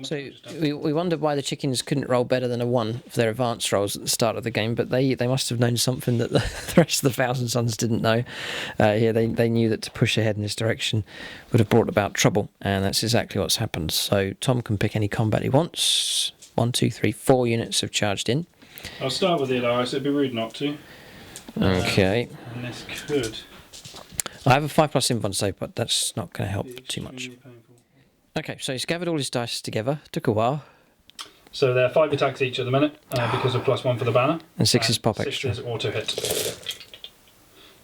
So we wondered why the chickens couldn't roll better than a 1 for their advanced rolls at the start of the game, but they must have known something that the rest of the Thousand Suns didn't know. Here they knew that to push ahead in this direction would have brought about trouble, and that's exactly what's happened. So Tom can pick any combat he wants. 1, 2, 3, 4 units have charged in. I'll start with the Alaris. It'd be rude not to. Okay. And this could. I have a 5+ invuln save, but that's not going to help too much. Painful. Okay, so he's gathered all his dice together. Took a while. So they're 5 attacks each at the minute because of +1 for the banner. And 6 is pop 6 extra. is auto hit.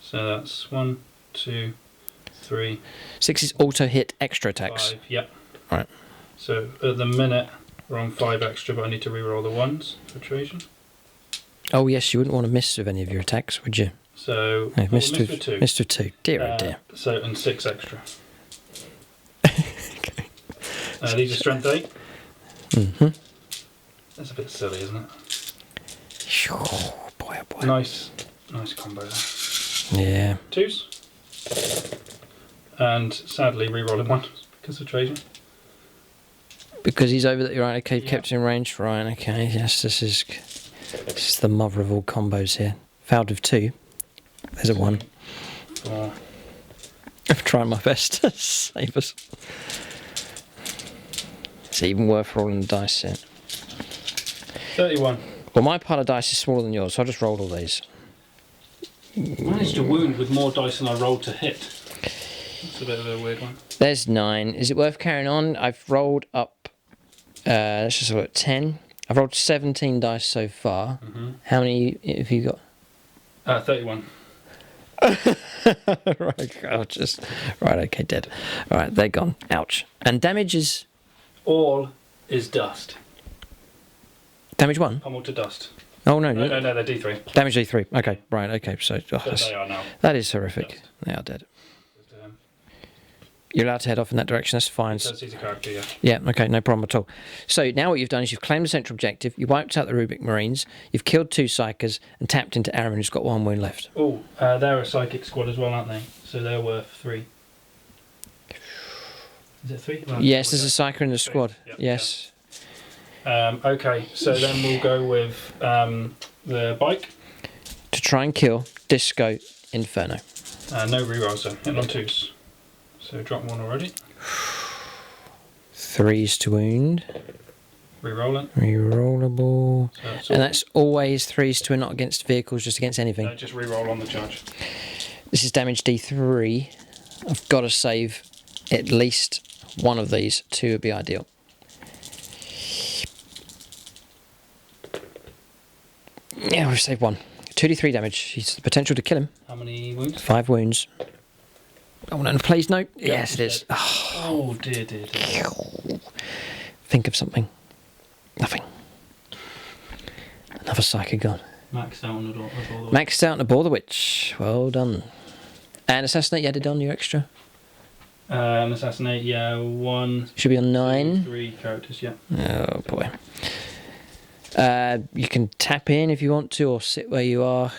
So that's 1, 2, 3. 6 is auto hit extra attacks. 5. Yep. Right. So at the minute we're on 5 extra, but I need to re-roll the 1s for Trajan. Oh yes, you wouldn't want to miss with any of your attacks, would you? So No, missed with 2. Missed with 2. Dear oh dear. So and 6 extra. Okay. These are strength 8. Mm-hmm. That's a bit silly, isn't it? Oh boy, oh boy. Nice combo there. Yeah. 2s. and sadly re-rolling one because of Trajan. Because he's over there, right? Okay, Yeah. kept in range, right? Okay, yes, this is the mother of all combos here. Fouled with 2. There's a 1. 4. I'm trying my best to save us. It's even worth rolling the dice here. 31. Well, my pile of dice is smaller than yours, so I just rolled all these. Managed to wound with more dice than I rolled to hit. That's a bit of a weird one. There's 9. Is it worth carrying on? I've rolled up, let's just look at 10. I've rolled 17 dice so far. How many have you got? 31. Right, right, okay, dead. Alright, they're gone. Ouch. And damage is... All is dust. Damage 1? Pummel to dust. Oh, no. No, they're D3. Damage D3. Okay, right, okay. So They are now. that is horrific. Dust. They are dead. You're allowed to head off in that direction, that's fine. Because he's a character, yeah. Yeah, okay, no problem at all. So now what you've done is you've claimed the central objective, you wiped out the Rubik Marines, you've killed 2 Psychers, and tapped into Aaron, who's got 1 wound left. Oh, they're a psychic squad as well, aren't they? So they're worth 3. Is it 3? Well, Yes, there's a Psyker in the squad. Yep, Yes. Okay, so then we'll go with the bike. To try and kill Disco Inferno. No rerolls, so hit on 2s. So drop 1 already. 3s to wound. Rerolling. Rerollable. So And that's always 3s to wound, not against vehicles, just against anything. just reroll on the charge. This is damage D3. I've got to save at least one of these. 2 would be ideal. Yeah, we've saved 1. 2d3 damage. He's the potential to kill him. How many wounds? 5 wounds. Oh, no, please, no. Yes, it is. Oh, dear. Think of something. Nothing. Another Psychic gone. Maxed out on the door. Maxed out on the Bore the Witch. Well done. And Assassinate, you added on your extra? And Assassinate, yeah, 1. Should be on 9. 3 characters, yeah. Oh, boy. You can tap in if you want to, or sit where you are.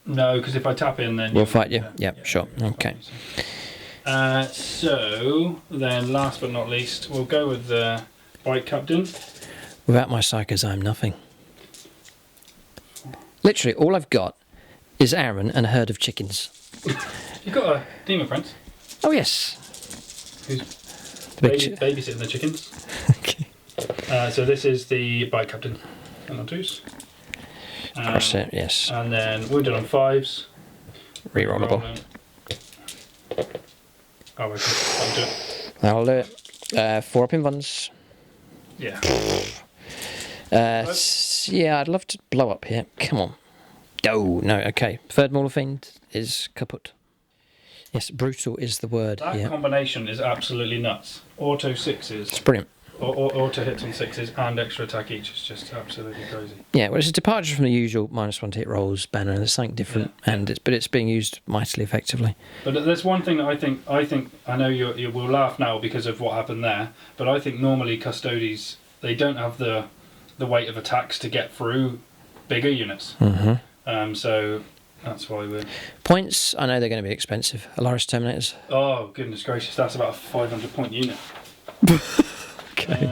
No, because if I tap in, then We'll fight you. Yeah, sure. Okay. So then, last but not least, we'll go with the bike captain. Without my Psychers, I'm nothing. Literally, all I've got is Aaron and a herd of chickens. You've got a demon prince Oh, yes. who's The big babysitting the chickens. Okay. So this is the bike captain. And on 2s. Cross it, yes. And then wounded on 5s. Rerollable. Oh, okay. I'll do it. That'll do it. 4 up in ones. Yeah. Yeah, I'd love to blow up here. Come on. Oh, no, okay. Third Mauler Fiend is kaput. Yes, brutal is the word That here. combination is absolutely nuts. Auto 6s. It's brilliant. Auto hits on 6s and extra attack each is just absolutely crazy. Yeah, well, it's a departure from the usual -1 to hit rolls banner, and it's something different, but it's being used mightily effectively. But there's one thing that I think I know you will laugh now because of what happened there, but I think normally Custodes, they don't have the weight of attacks to get through bigger units. So that's why we're... Points, I know they're going to be expensive. Alaris Terminators. Oh, goodness gracious, that's about a 500 point unit. Okay.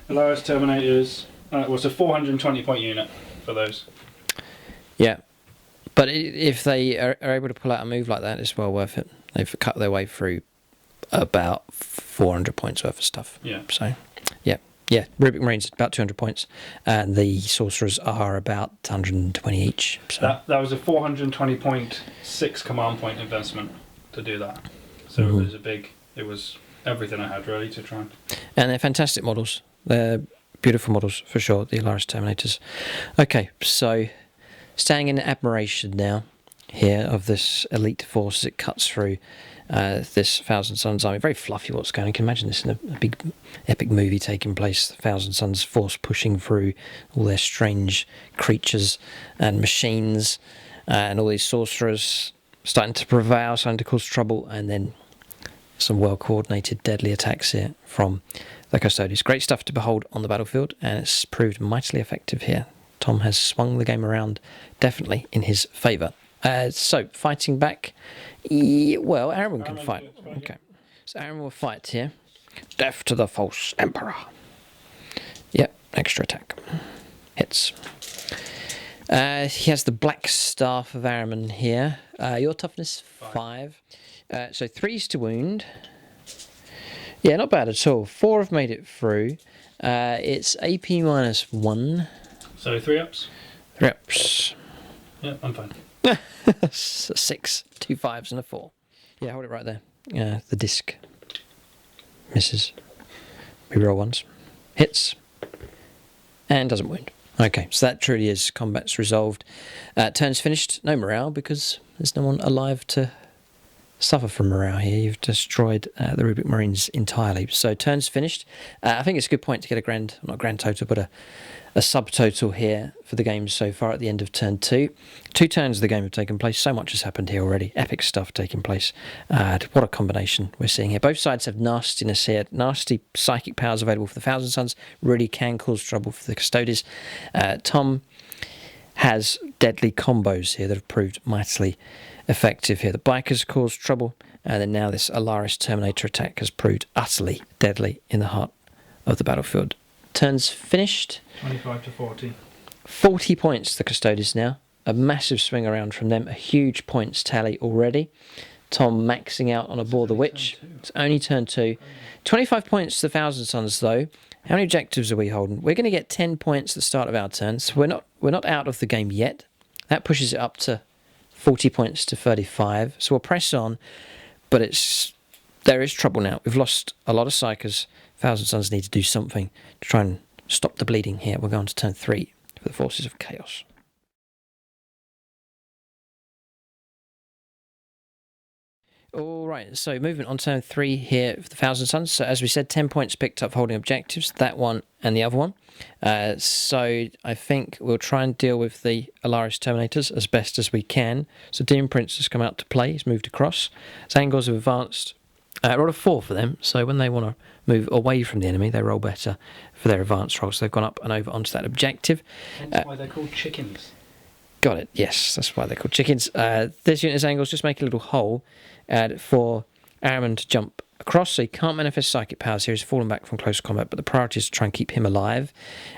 Alaris Terminators, was a 420 point unit for those. Yeah, but if they are able to pull out a move like that, it's well worth it. They've cut their way through about 400 points worth of stuff. Yeah. So, yeah, Rubik Marines about 200 points, and the Sorcerers are about 120 each. So. That was a 420 point 6 command point investment to do that. So it was everything I had really to try and they're fantastic models. They're beautiful models for sure, the Alaris Terminators. Okay, so staying in admiration now here of this elite force as it cuts through this Thousand Suns army. Very fluffy what's going on. You can imagine this in a big epic movie taking place. The Thousand Suns force pushing through all their strange creatures and machines and all these sorcerers starting to prevail, starting to cause trouble, and then some well-coordinated deadly attacks here from the Custodes. Great stuff to behold on the battlefield, and it's proved mightily effective here. Tom has swung the game around definitely in his favour So, fighting back. Well, Aaron can fight. Okay. So, Aaron will fight here. Death to the false emperor. Yep, extra attack. Hits. He has the black staff of Araman here. Your toughness 5. So 3's to wound. Yeah, not bad at all. 4 have made it through. It's AP -1. So 3 ups? 3 ups. Yeah, I'm fine. 6, 2 5s and a 4. Yeah, hold it right there. The disc misses. We roll ones. Hits. And doesn't wound. Okay, so that truly is combat's resolved. Turn's finished. No morale because there's no one alive to suffer from morale here. You've destroyed the Rubik Marines entirely. So turn's finished. I think it's a good point to get a not grand total, but a subtotal here for the game so far at the end of turn 2. 2 turns of the game have taken place. So much has happened here already. Epic stuff taking place. What a combination we're seeing here. Both sides have nastiness here. Nasty psychic powers available for the Thousand Sons. Really can cause trouble for the Custodes. Tom has deadly combos here that have proved mightily effective here. The Bikers caused trouble. And then now this Alaris Terminator attack has proved utterly deadly in the heart of the battlefield. Turns finished. 25 to 40. 40 points the Custodes now. A massive swing around from them. A huge points tally already. Tom maxing out on Abhor the Witch. It's only turn 2. 25 points to the Thousand Sons though. How many objectives are we holding? We're going to get 10 points at the start of our turn. So we're not out of the game yet. That pushes it up to 40 points to 35. So we'll press on. But there is trouble now. We've lost a lot of Psychers. Thousand Sons need to do something to try and stop the bleeding here. We're going to turn 3 for the Forces of Chaos. All right, so movement on turn 3 here for the Thousand Sons. So as we said, 10 points picked up holding objectives, that one and the other one. So I think we'll try and deal with the Alaris Terminators as best as we can. So Demon Prince has come out to play, he's moved across. Zangors have advanced. Roll a 4 for them, so when they want to move away from the enemy, they roll better for their advanced rolls. So they've gone up and over onto that objective. That's why they're called chickens. Got it, yes, that's why they're called chickens. This unit of Zangors just make a little hole for Araman to jump across, so he can't manifest psychic powers here. He's fallen back from close combat, but the priority is to try and keep him alive.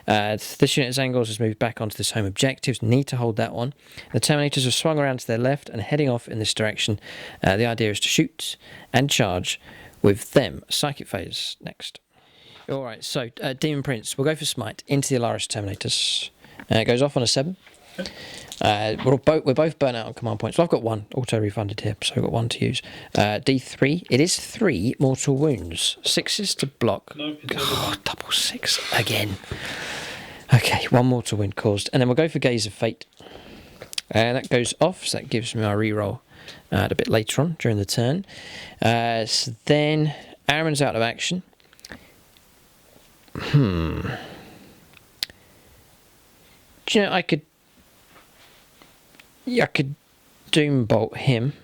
This unit of Zangors has moved back onto this home objective. Need to hold that one. The Terminators have swung around to their left and heading off in this direction. The idea is to shoot and charge with them. Psychic phase next. Alright, so Demon Prince, we'll go for Smite into the Alaris Terminators. It goes off on a 7. We're both burnt out on command points. Well, I've got 1 auto refunded here, so I've got 1 to use. D3. It is 3 mortal wounds. 6s to block. No, it's double 6 again. Okay, 1 mortal wound caused, and then we'll go for Gaze of Fate. That goes off, so that gives me my reroll a bit later on during the turn. So then Araman's out of action. Do you know, I could Doom Bolt him.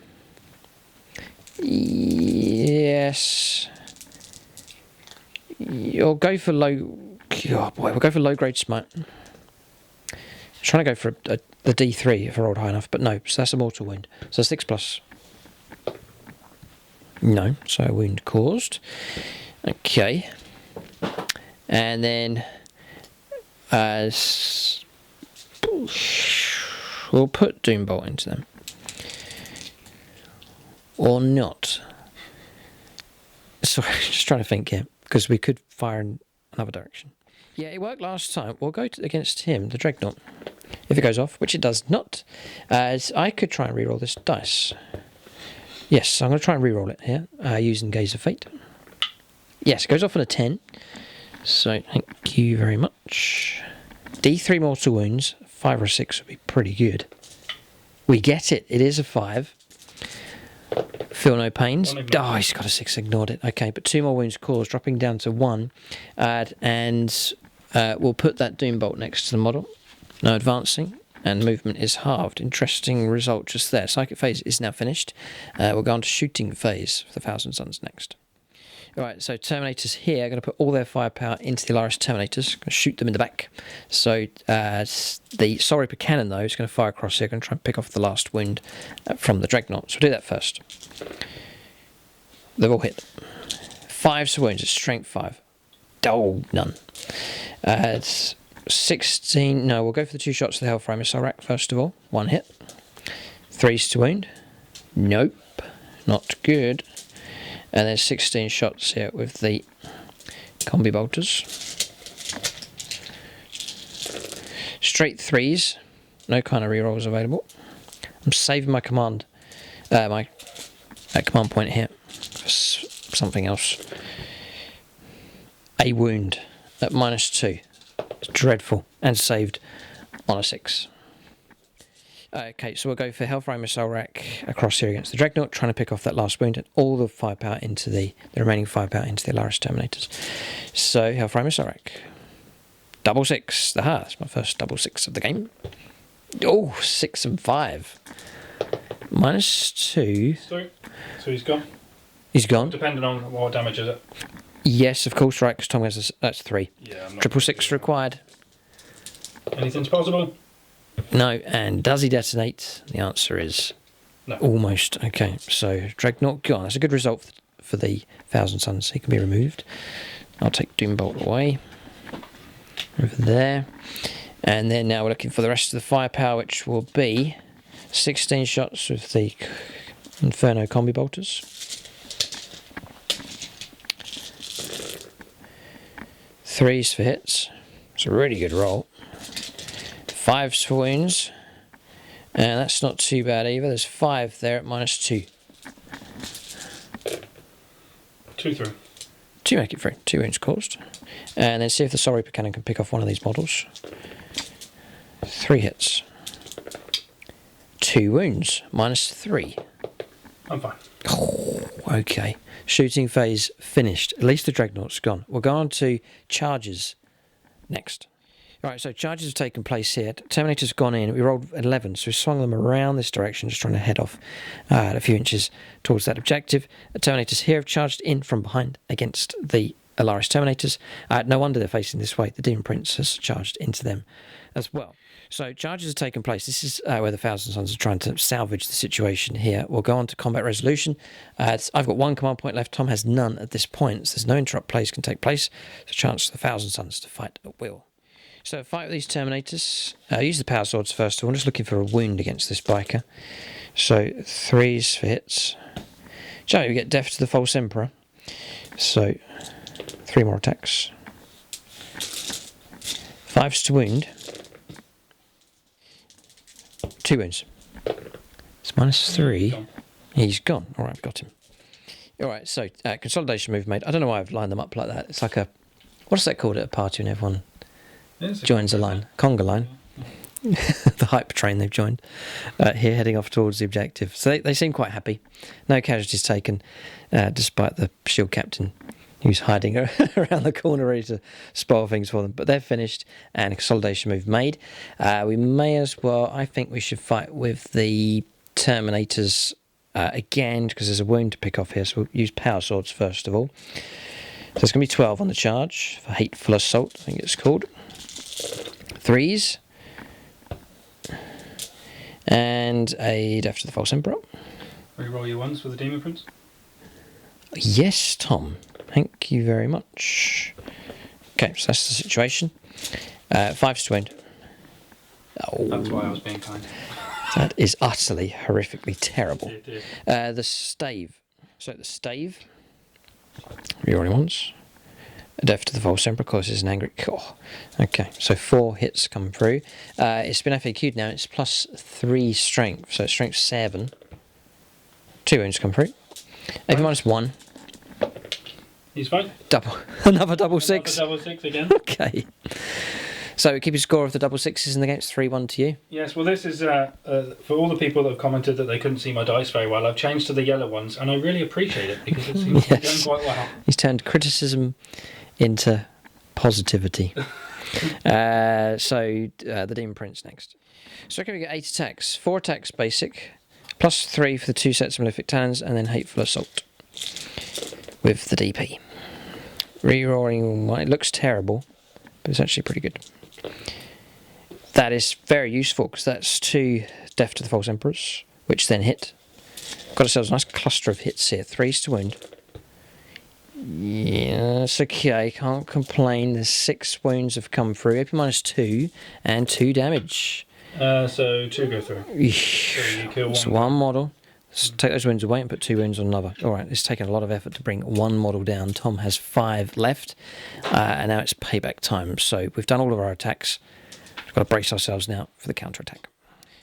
Yes. You'll go for low. Oh boy, we'll go for low grade smite. Trying to go for the D3 if I rolled high enough, but no. So that's a mortal wound. So 6+. No, so a wound caused. Okay. And then we'll put Doom Bolt into them. Or not. Sorry, just trying to think here, because we could fire in another direction. Yeah, it worked last time. We'll go against him, the Dreadnought. If it goes off, which it does not, I could try and reroll this dice. Yes, I'm going to try and reroll it here, using Gaze of Fate. Yes, it goes off on a 10. So, thank you very much. D3 mortal wounds, 5 or 6 would be pretty good. We get it. It is a 5. Feel no pains. Oh, he's got a 6, ignored it. Okay, but 2 more wounds caused, dropping down to 1. And we'll put that Doom Bolt next to the model. No advancing, and movement is halved. Interesting result just there. Psychic phase is now finished. We'll go on to shooting phase for the Thousand Sons next. Right, so Terminators here are going to put all their firepower into the Alaris Terminators, going to shoot them in the back. So the Soul Reaper cannon, though, is going to fire across here, going to try and pick off the last wound from the Dreadnought. So we'll do that first. They've all hit. 5 wounds, it's strength 5. Oh, none. It's 16. No, we'll go for the 2 shots to the Hellfire Missile Rack first of all. 1 hit. 3's to wound. Nope, not good. And then 16 shots here with the combi bolters. Straight 3s. No kind of rerolls available. I'm saving my command, my command point here for something else. A wound at -2. It's dreadful, and saved on a 6. Okay, so we'll go for Hellfire Missile Rack across here against the Dreadnought, trying to pick off that last wound and all the firepower into the remaining firepower into the Alaris Terminators. So Hellfire Missile Rack. 6. Aha, that's my first 6 of the game. Oh, 6 and 5. -2. So he's gone. He's gone. Depending on what damage is it. Yes, of course, right, because Tom has that's 3. Yeah, I'm not 666 required. Anything's possible. No, and does he detonate? The answer is no. Almost. Okay, so Dreadnought gone. That's a good result for the Thousand Suns. He can be removed. I'll take Doombolt away. Over there. And then now we're looking for the rest of the firepower, which will be 16 shots with the Inferno Combi Bolters. 3s for hits. It's a really good roll. 5s for wounds, and that's not too bad either. There's 5 there at -2. 2 through. 2 make it through. 2 wounds caused. And then see if the Soul Reaper cannon can pick off one of these models. 3 hits. 2 wounds. -3. I'm fine. Oh, okay. Shooting phase finished. At least the Dreadnought's gone. We'll go on to charges next. Right, so charges have taken place here. Terminator's gone in. We rolled 11, so we swung them around this direction, just trying to head off a few inches towards that objective. The Terminators here have charged in from behind against the Alaris Terminators. No wonder they're facing this way. The Demon Prince has charged into them as well. So charges have taken place. This is where the Thousand Suns are trying to salvage the situation here. We'll go on to combat resolution. I've got 1 command point left. Tom has none at this point, so there's no interrupt plays can take place. There's a chance for the Thousand Suns to fight at will. So fight with these Terminators. Use the power swords first of all. I'm just looking for a wound against this biker. So 3s for hits. So we get Death to the False Emperor. So 3 more attacks. 5s to wound. 2 wounds. It's -3. He's gone. Alright, I've got him. Alright, so consolidation move made. I don't know why I've lined them up like that. It's like a... What's that called at a party when everyone joins a line? Conga line. The hype train they've joined. Here heading off towards the objective. So they seem quite happy. No casualties taken, despite the shield captain who's hiding around the corner ready to spoil things for them. But they're finished and a consolidation move made. We may as well, I think we should fight with the Terminators again, because there's a wound to pick off here. So we'll use power swords first of all. So it's going to be 12 on the charge for Hateful Assault, I think it's called. 3s. And a Death to the False Emperor. Reroll your 1s for the Demon Prince. Yes, Tom. Thank you very much. Okay, so that's the situation. 5s to wound. Oh, that's why I was being kind. That is utterly, horrifically terrible. It did. The stave. So the stave. Rerolling once. A Death to the False Emperor causes an angry... Oh, okay, so 4 hits come through. It's been FAQ'd now. It's +3 strength, so it's strength 7. 2 wounds come through. AP -1. He's fine. Another double 6. Another double 6 again. Okay. So keep your score of the double 6s in the games. 3-1 to you. Yes, well this is for all the people that have commented that they couldn't see my dice very well. I've changed to the yellow ones, and I really appreciate it because it seems to be going quite well. He's turned criticism into positivity. The Demon Prince next. So okay, we get 8 attacks. 4 attacks basic, +3 for the 2 sets of Malefic Talons, and then Hateful Assault. with the DP. Rerolling one, it looks terrible, but it's actually pretty good. That is very useful because that's 2 Death to the False Emperors, which then hit. Got ourselves a nice cluster of hits here. 3s to wound. Yes, okay, can't complain. There's 6 wounds have come through. AP -2 and 2 damage. So 2 go through. So you kill It's one. one model. Let's take those wounds away and put 2 wounds on another. Alright, it's taken a lot of effort to bring 1 model down. Tom has 5 left, and now it's payback time. So we've done all of our attacks. We've got to brace ourselves now for the counter-attack.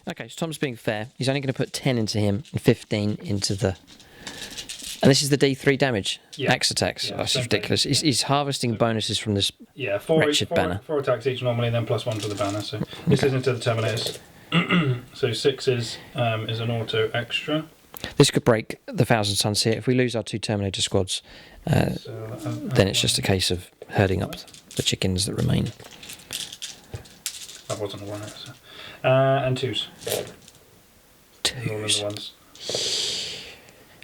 Okay, so Tom's being fair. He's only going to put 10 into him and 15 into the... And this is the D3 damage. Yeah. Axe attacks. Yeah, That's same ridiculous. He's harvesting bonuses from this. Yeah, 4 Wretched banner. 4 attacks each normally, then +1 for the banner. So this is into the Terminators. So 6 is an auto extra. This could break the Thousand Suns here. If we lose our 2 Terminator squads, then it's just a case of herding up the chickens that remain. That wasn't a 1. So. And 2s. 2s. All of the ones.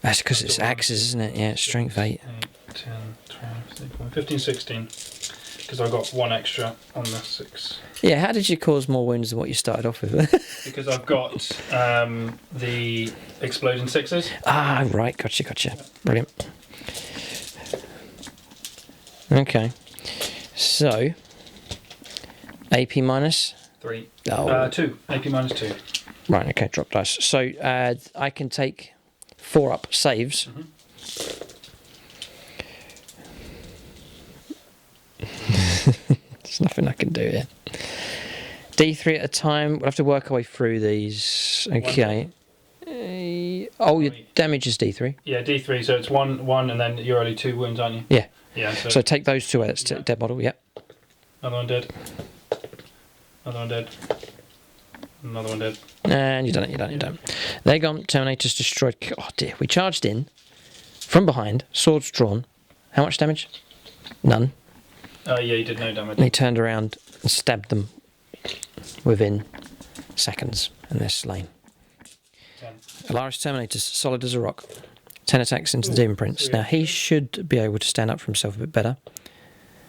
That's because it's axes, isn't it? Yeah, strength 8. 8, 10, 12, 15, 16. Because I got 1 extra on the 6. Yeah, how did you cause more wounds than what you started off with? Because I've got the exploding 6s. Ah, right, gotcha. Brilliant. Okay, so AP minus 3. Oh. 2. AP -2. Right, okay, drop dice. So I can take 4 up saves. There's nothing I can do here. D3 at a time. We'll have to work our way through these. Okay. Your damage is D3. Yeah, D3. So it's 1, and then you're only 2 wounds, aren't you? Yeah. Yeah. So take those 2 out. It's dead model. Yep. Another one dead. Another one dead. Another one dead. And you're done. They're gone. Terminators destroyed. Oh dear. We charged in from behind. Swords drawn. How much damage? None. Yeah, you did no damage. And he turned around and stabbed them within seconds, and they're slain. 10. Alaris Terminator's solid as a rock. 10 attacks into the Demon Prince. Now he should be able to stand up for himself a bit better.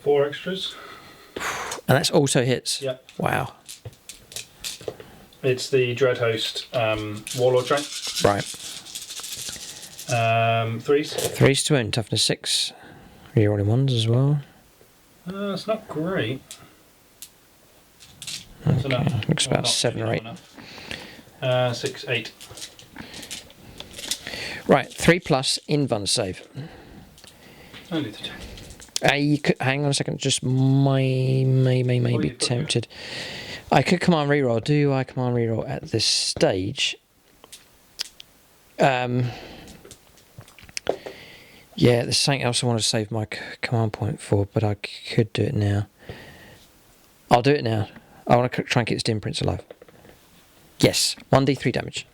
4 extras. And that's also hits. Yep. Wow. It's the Dread Host Warlord train. Right. 3s. 3s to wound, toughness 6. Rerolling 1s as well. It's not great. Okay. Enough. Looks about Not 7 or 8. enough. 6, 8. Right, 3+ invuln save. Only the 2. You could hang on a second. Just may be tempted. I could command reroll. Do I command reroll at this stage? Yeah, there's something else I want to save my command point for, but I could do it now. I'll do it now. I want to try and keep this Dim Prince alive. Yes, 1d3 damage.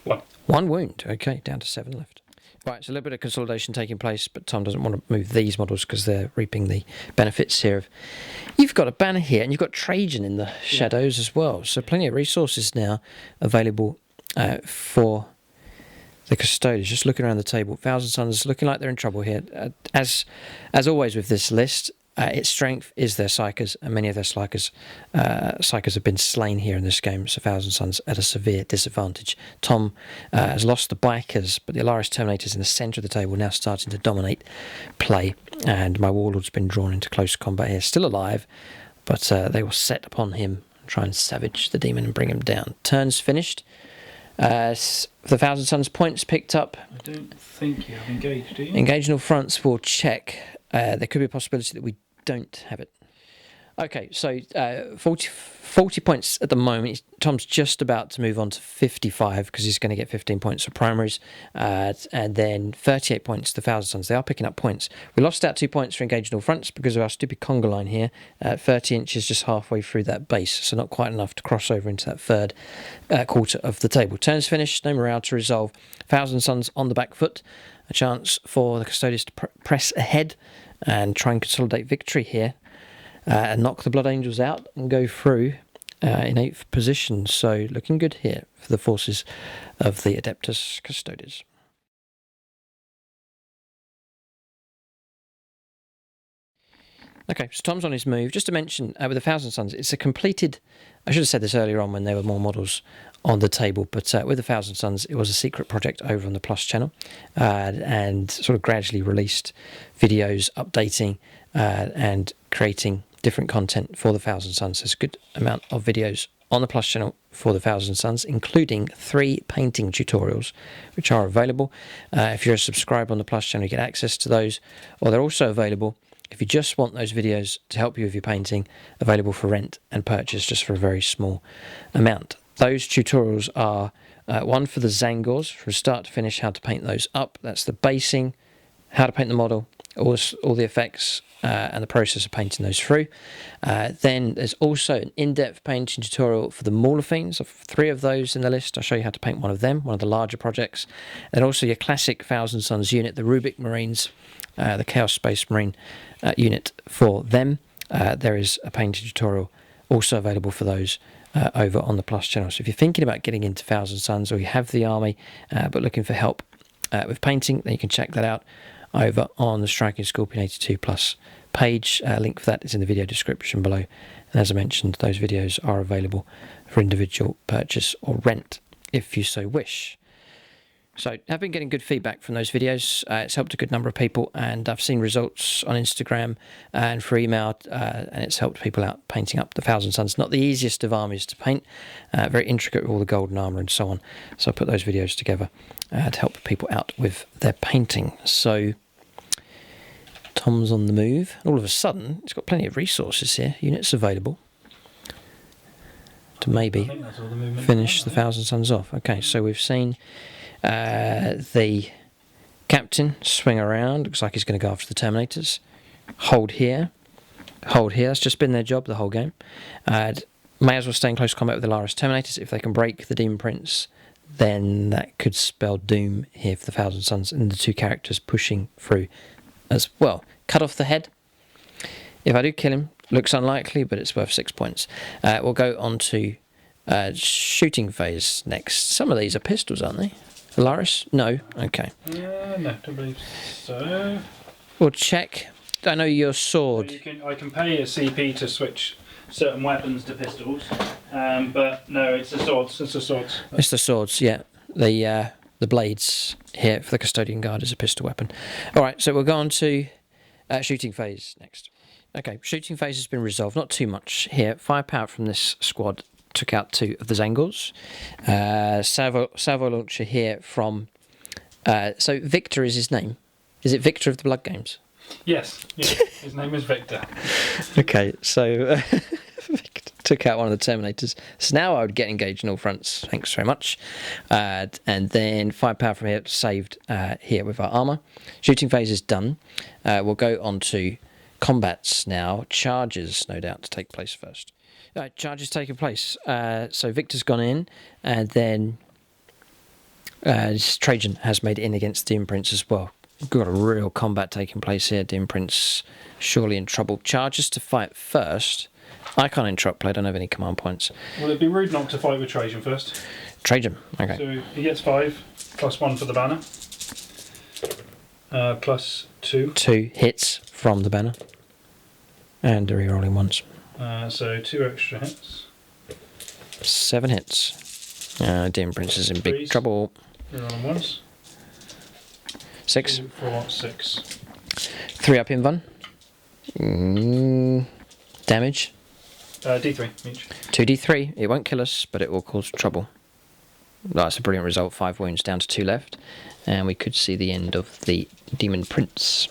1. 1 wound. Okay, down to 7 left. Right, so a little bit of consolidation taking place, but Tom doesn't want to move these models because they're reaping the benefits here. You've got a banner here, and you've got Trajan in the shadows as well. So plenty of resources now available for the Custodes. Just looking around the table, Thousand Suns looking like they're in trouble here. As always with this list, its strength is their psychers, and many of their psychers have been slain here in this game, so Thousand Suns at a severe disadvantage. Tom has lost the bikers, but the Alaris Terminators in the centre of the table now starting to dominate play, and my Warlord's been drawn into close combat here. Still alive, but they will set upon him and try and savage the demon and bring him down. Turn's finished. The Thousand Suns points picked up. I don't think you have engaged, do you? Engage in all fronts will check. There could be a possibility that we don't have it. Okay, so 40 points at the moment. Tom's just about to move on to 55 because he's going to get 15 points for primaries, and then 38 points to Thousand Suns. They are picking up points. We lost out 2 points for engaging all fronts because of our stupid conga line here. 30 inches just halfway through that base, so not quite enough to cross over into that third quarter of the table. Turn's finished, no morale to resolve. Thousand Suns on the back foot. A chance for the Custodes to press ahead and try and consolidate victory here. And knock the Blood Angels out and go through in 8th position. So looking good here for the forces of the Adeptus Custodes. Okay, so Tom's on his move. Just to mention, with 1,000 Suns, it's a completed... I should have said this earlier on when there were more models on the table, but with 1,000 Suns, it was a secret project over on the Plus channel, and sort of gradually released videos, updating and creating different content for the 1,000 Suns. There's a good amount of videos on the Plus channel for the 1,000 Suns, including 3 painting tutorials, which are available. If you're a subscriber on the Plus channel, you get access to those, or they're also available if you just want those videos to help you with your painting, available for rent and purchase just for a very small amount. Those tutorials are one for the Zangors, from start to finish, how to paint those up. That's the basing, how to paint the model, all the effects and the process of painting those through. Then there's also an in-depth painting tutorial for the Maulafines. 3 of those in the list. I'll show you how to paint one of them, one of the larger projects. And also your classic 1,000 Suns unit, the Rubik Marines, the Chaos Space Marine unit for them. There is a painting tutorial also available for those over on the Plus channel. So if you're thinking about getting into 1,000 Suns, or you have the army but looking for help with painting, then you can check that out over on the Striking Scorpion 82 Plus page. Link for that is in the video description below. And as I mentioned, those videos are available for individual purchase or rent if you so wish. So I've been getting good feedback from those videos. It's helped a good number of people, and I've seen results on Instagram and for email, and it's helped people out painting up the 1,000 Suns. Not the easiest of armies to paint, very intricate with all the golden armour and so on. So I put those videos together to help people out with their painting. So Tom's on the move. All of a sudden, he's got plenty of resources here, units available to maybe finish the 1,000 Suns off. Okay, so we've seen the captain swing around. Looks like he's going to go after the Terminators. Hold here. Hold here. That's just been their job the whole game. May as well stay in close combat with the Laris Terminators. If they can break the Demon Prince, then that could spell doom here for the 1,000 Suns and the 2 characters pushing through as well. Cut off the head. If I do kill him, looks unlikely, but it's worth 6 points. We'll go on to shooting phase next. Some of these are pistols, aren't they? Laris? No? Okay. No, don't believe so. We'll check. I know your sword. I can pay a CP to switch certain weapons to pistols, but no, it's the swords. It's the swords. It's the swords, yeah. The blades here for the Custodian Guard is a pistol weapon. All right, so we'll go on to shooting phase next. Okay, shooting phase has been resolved. Not too much here. Firepower from this squad took out 2 of the Zangors. Salvo launcher here from... so Victor is his name. Is it Victor of the Blood Games? Yes, his name is Victor. Okay, so Victor took out one of the Terminators. So now I would get engaged in all fronts. Thanks very much. And then firepower from here saved here with our armour. Shooting phase is done. We'll go on to combats now. Charges, no doubt, to take place first. Charges taking place. So Victor's gone in, and then Trajan has made it in against Demon Prince as well. We've got a real combat taking place here. Demon Prince surely in trouble. Charges to fight first. I can't interrupt play, I don't have any command points. Well, it'd be rude not to fight with Trajan first. Trajan, okay. So he gets 5, plus 1 for the banner. Plus 2. 2 hits from the banner. And the re-rolling ones. So 2 extra hits. 7 hits. Demon Prince is in big trouble. Re-rolling ones. 6. 2, 4, 6. 3 up in one. Damage. D3 each. 2d3. It won't kill us, but it will cause trouble. That's a brilliant result. 5 wounds down to 2 left. And we could see the end of the Demon Prince.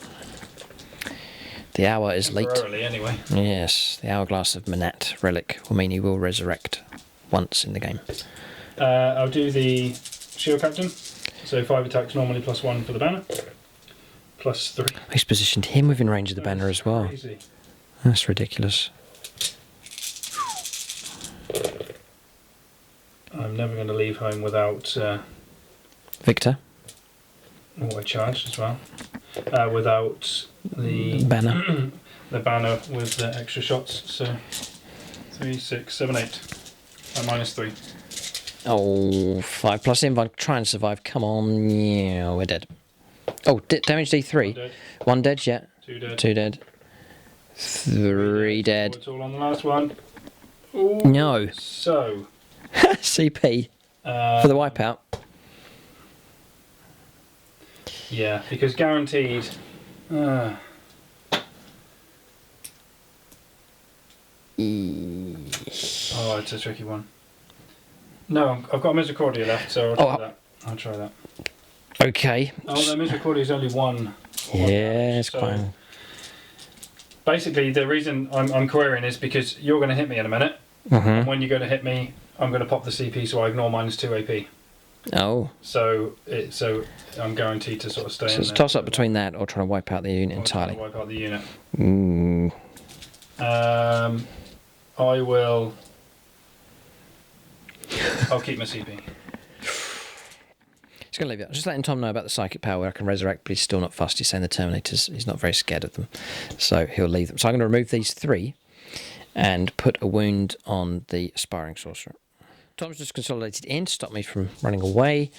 The hour is late. Temporarily, anyway. Yes, the Hourglass of Manat relic will mean he will resurrect once in the game. I'll do the Shield Captain. So 5 attacks normally, plus 1 for the banner. Plus 3. He's positioned him within range of the banner as well. Crazy. That's ridiculous. I'm never going to leave home without... Victor. Oh, I charged as well. Without the banner. The banner with the extra shots. So 3, 6, 7, 8. Minus 3. Oh, 5 plus invuln. Try and survive. Come on. Yeah, we're dead. Oh, damage D3. 1 dead, yeah. 2 dead. 2 dead. 3 dead. It's all on the last one. Ooh, No. So. CP for the wipeout. Yeah, because guaranteed. Oh, it's a tricky one. No, I've got a Misericordia left, so I'll try that. I'll try that. Okay. Oh, the Misericordia is only one. Yeah, it's quite. Basically, the reason I'm querying is because you're going to hit me in a minute. And when you go to hit me, I'm going to pop the CP, so I ignore -2 AP. Oh. So I'm guaranteed to sort of stay in there. So it's a toss up between that or trying to wipe out the unit entirely. Wipe out the unit. Ooh. I'll keep my CP. Just going to leave it. Just letting Tom know about the psychic power where I can resurrect, but he's still not fussed. He's saying the Terminators, he's not very scared of them. So he'll leave them. So I'm going to remove these 3 and put a wound on the Aspiring Sorcerer. Tom's just consolidated in to stop me from running away.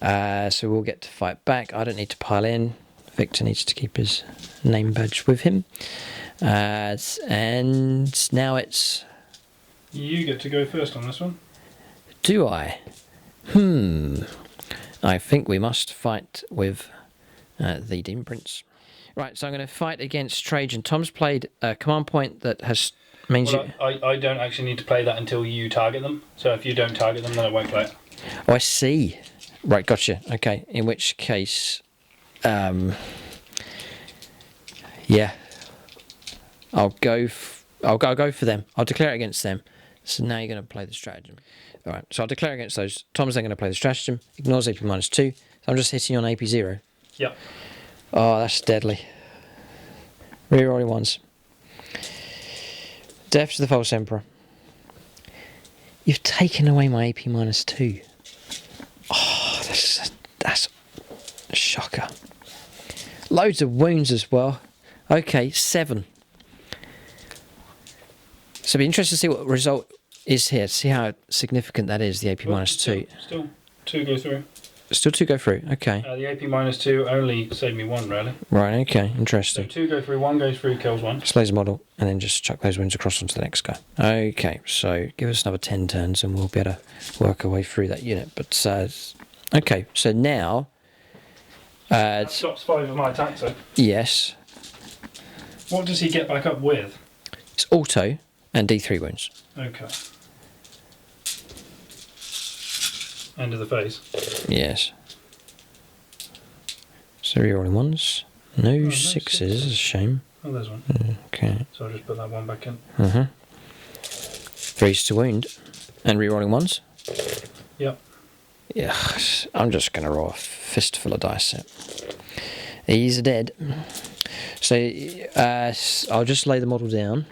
So we'll get to fight back. I don't need to pile in. Victor needs to keep his name badge with him. And now it's... You get to go first on this one. Do I? I think we must fight with the Demon Prince. Right, so I'm going to fight against Trajan. Tom's played a command point that has... means I don't actually need to play that until you target them. So if you don't target them, then I won't play it. Oh, I see. Right, gotcha. Okay, in which case... yeah. I'll go for them. I'll declare it against them. So now you're going to play the stratagem. All right, so I'll declare against those. Tom's then going to play the stratagem. Ignores AP -2. So I'm just hitting on AP 0. Yep. Oh, that's deadly. Rerolling ones. Death to the False Emperor. You've taken away my AP -2. Oh, that's a shocker. Loads of wounds as well. Okay, 7. So it'll be interesting to see what the result is here. See how significant that is, the AP -2. Still 2 go through. Still 2 go through, okay. The AP -2 only saved me 1, really. Right, okay, interesting. So 2 go through, 1 goes through, kills 1. Slays a model, and then just chuck those wounds across onto the next guy. Okay, so give us another 10 turns and we'll be able to work our way through that unit. But, okay, so now... that stops 5 of my attacks, though. Yes. What does he get back up with? It's auto and D3 wounds. Okay. End of the phase. Yes. So rerolling ones. No 6s, it's a shame. Oh, there's one. Okay. So I'll just put that one back in. 3s to wound. And rerolling ones. Yep. Yeah, I'm just going to roll a fistful of dice. He's dead. So I'll just lay the model down.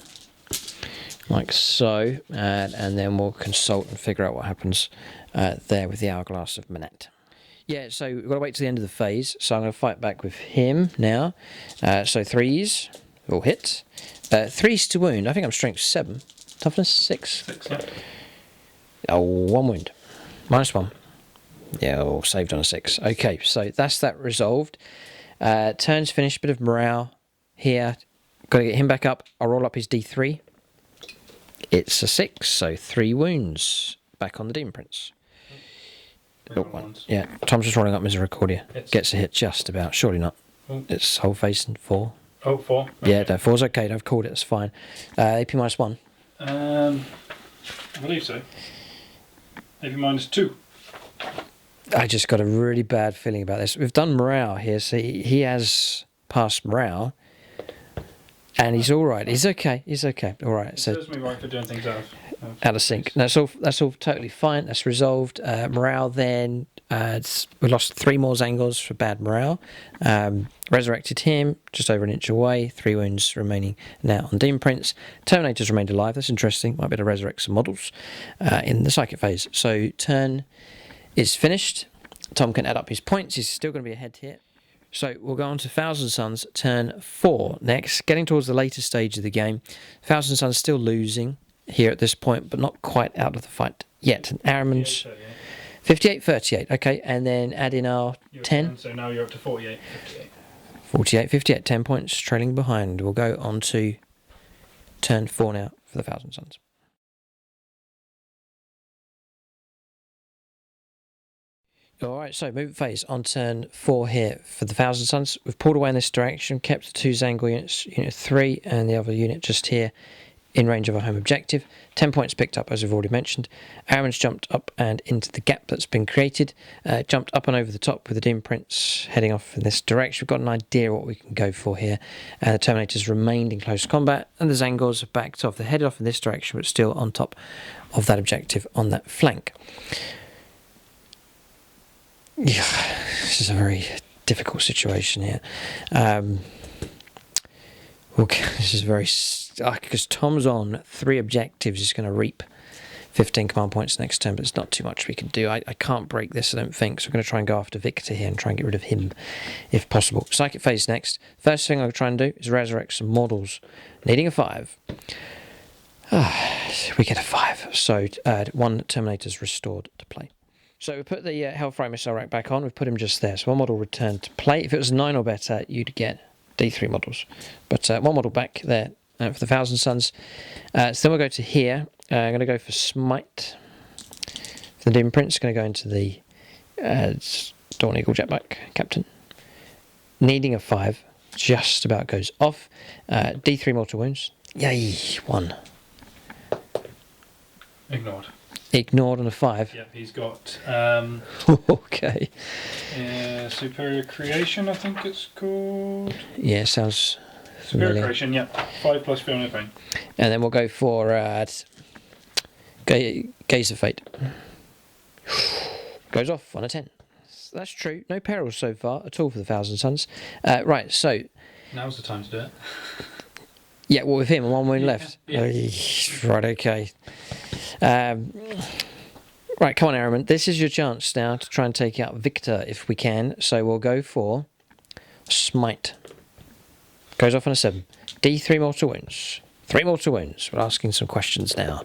Like so. And then we'll consult and figure out what happens there with the Hourglass of Manette. Yeah, so we've got to wait till the end of the phase. So I'm going to fight back with him now. So 3s will hit. 3s to wound. I think I'm strength 7. Toughness 6. 6, yeah. Oh, 1 wound. -1. Yeah, all saved on a 6. Okay, so that's that resolved. Turn's finished. Bit of morale here. Got to get him back up. I'll roll up his D3. It's a 6, so 3 wounds. Back on the Demon Prince. Oh, 1. Yeah, Tom's just rolling up Misericordia. Gets a hit just about. Surely not. Oh. It's whole face and 4. Oh, 4. Okay. Yeah, no, 4's okay. I've called it. It's fine. AP -1. I believe so. AP -2. I just got a really bad feeling about this. We've done morale here, so he has passed morale. And he's all right. He's okay. He's okay. All right. It So serves me right for doing things out of sync. That's all totally fine. That's resolved. Morale then. We lost 3 more Zangors for bad morale. Resurrected him just over an inch away. 3 wounds remaining now on Demon Prince. Terminators remained alive. That's interesting. Might be able to resurrect some models in the psychic phase. So turn is finished. Tom can add up his points. He's still going to be ahead here. So we'll go on to Thousand Suns, turn 4 next. Getting towards the later stage of the game. Thousand Suns still losing here at this point, but not quite out of the fight yet. And Aramons, 58-38. Okay, and then add in our 10. So now you're up to 48-58. 48-58, 10 points trailing behind. We'll go on to turn 4 now for the Thousand Suns. Alright, so movement phase on turn 4 here for the Thousand Suns. We've pulled away in this direction, kept the 2 Zangor units, unit 3 and the other unit just here in range of our home objective. 10 points picked up, as we've already mentioned. Aaron's jumped up and into the gap that's been created. Jumped up and over the top with the Dim Prince heading off in this direction. We've got an idea what we can go for here. The Terminators remained in close combat, and the Zangors have backed off. They headed off in this direction, but still on top of that objective on that flank. Yeah, this is a very difficult situation here. Okay, this is very... because Tom's on 3 objectives, he's going to reap 15 command points next turn, but there's not too much we can do. I can't break this, I don't think, so I'm going to try and go after Victor here and try and get rid of him if possible. Psychic phase next. First thing I'll try and do is resurrect some models. Needing a 5. We get a 5, so 1 Terminator's restored to play. So we put the Hellfire missile rack back on, we've put him just there, so 1 model returned to play. If it was 9 or better, you'd get D3 models, but 1 model back there for the Thousand Suns. So then we'll go to here. I'm going to go for Smite. For the Dim Prince, going to go into the Dawn Eagle Jetpack Captain. Needing a 5, just about goes off. D3 mortal wounds. Yay, 1. Ignored. Ignored on a 5. Yep, he's got okay. Superior Creation, I think it's called. Yeah, sounds Superior familiar. Creation, yep. 5 plus Fear No Pain. And then we'll go for Gaze of Fate. Goes off on a 10. That's true. No perils so far at all for the Thousand Suns. Right, so... Now's the time to do it. Yeah, well, with him and 1 wound left. Yeah. Right, okay. Right, come on, Araman. This is your chance now to try and take out Victor if we can. So we'll go for Smite. Goes off on a 7. D3 mortal wounds. 3 mortal wounds. We're asking some questions now.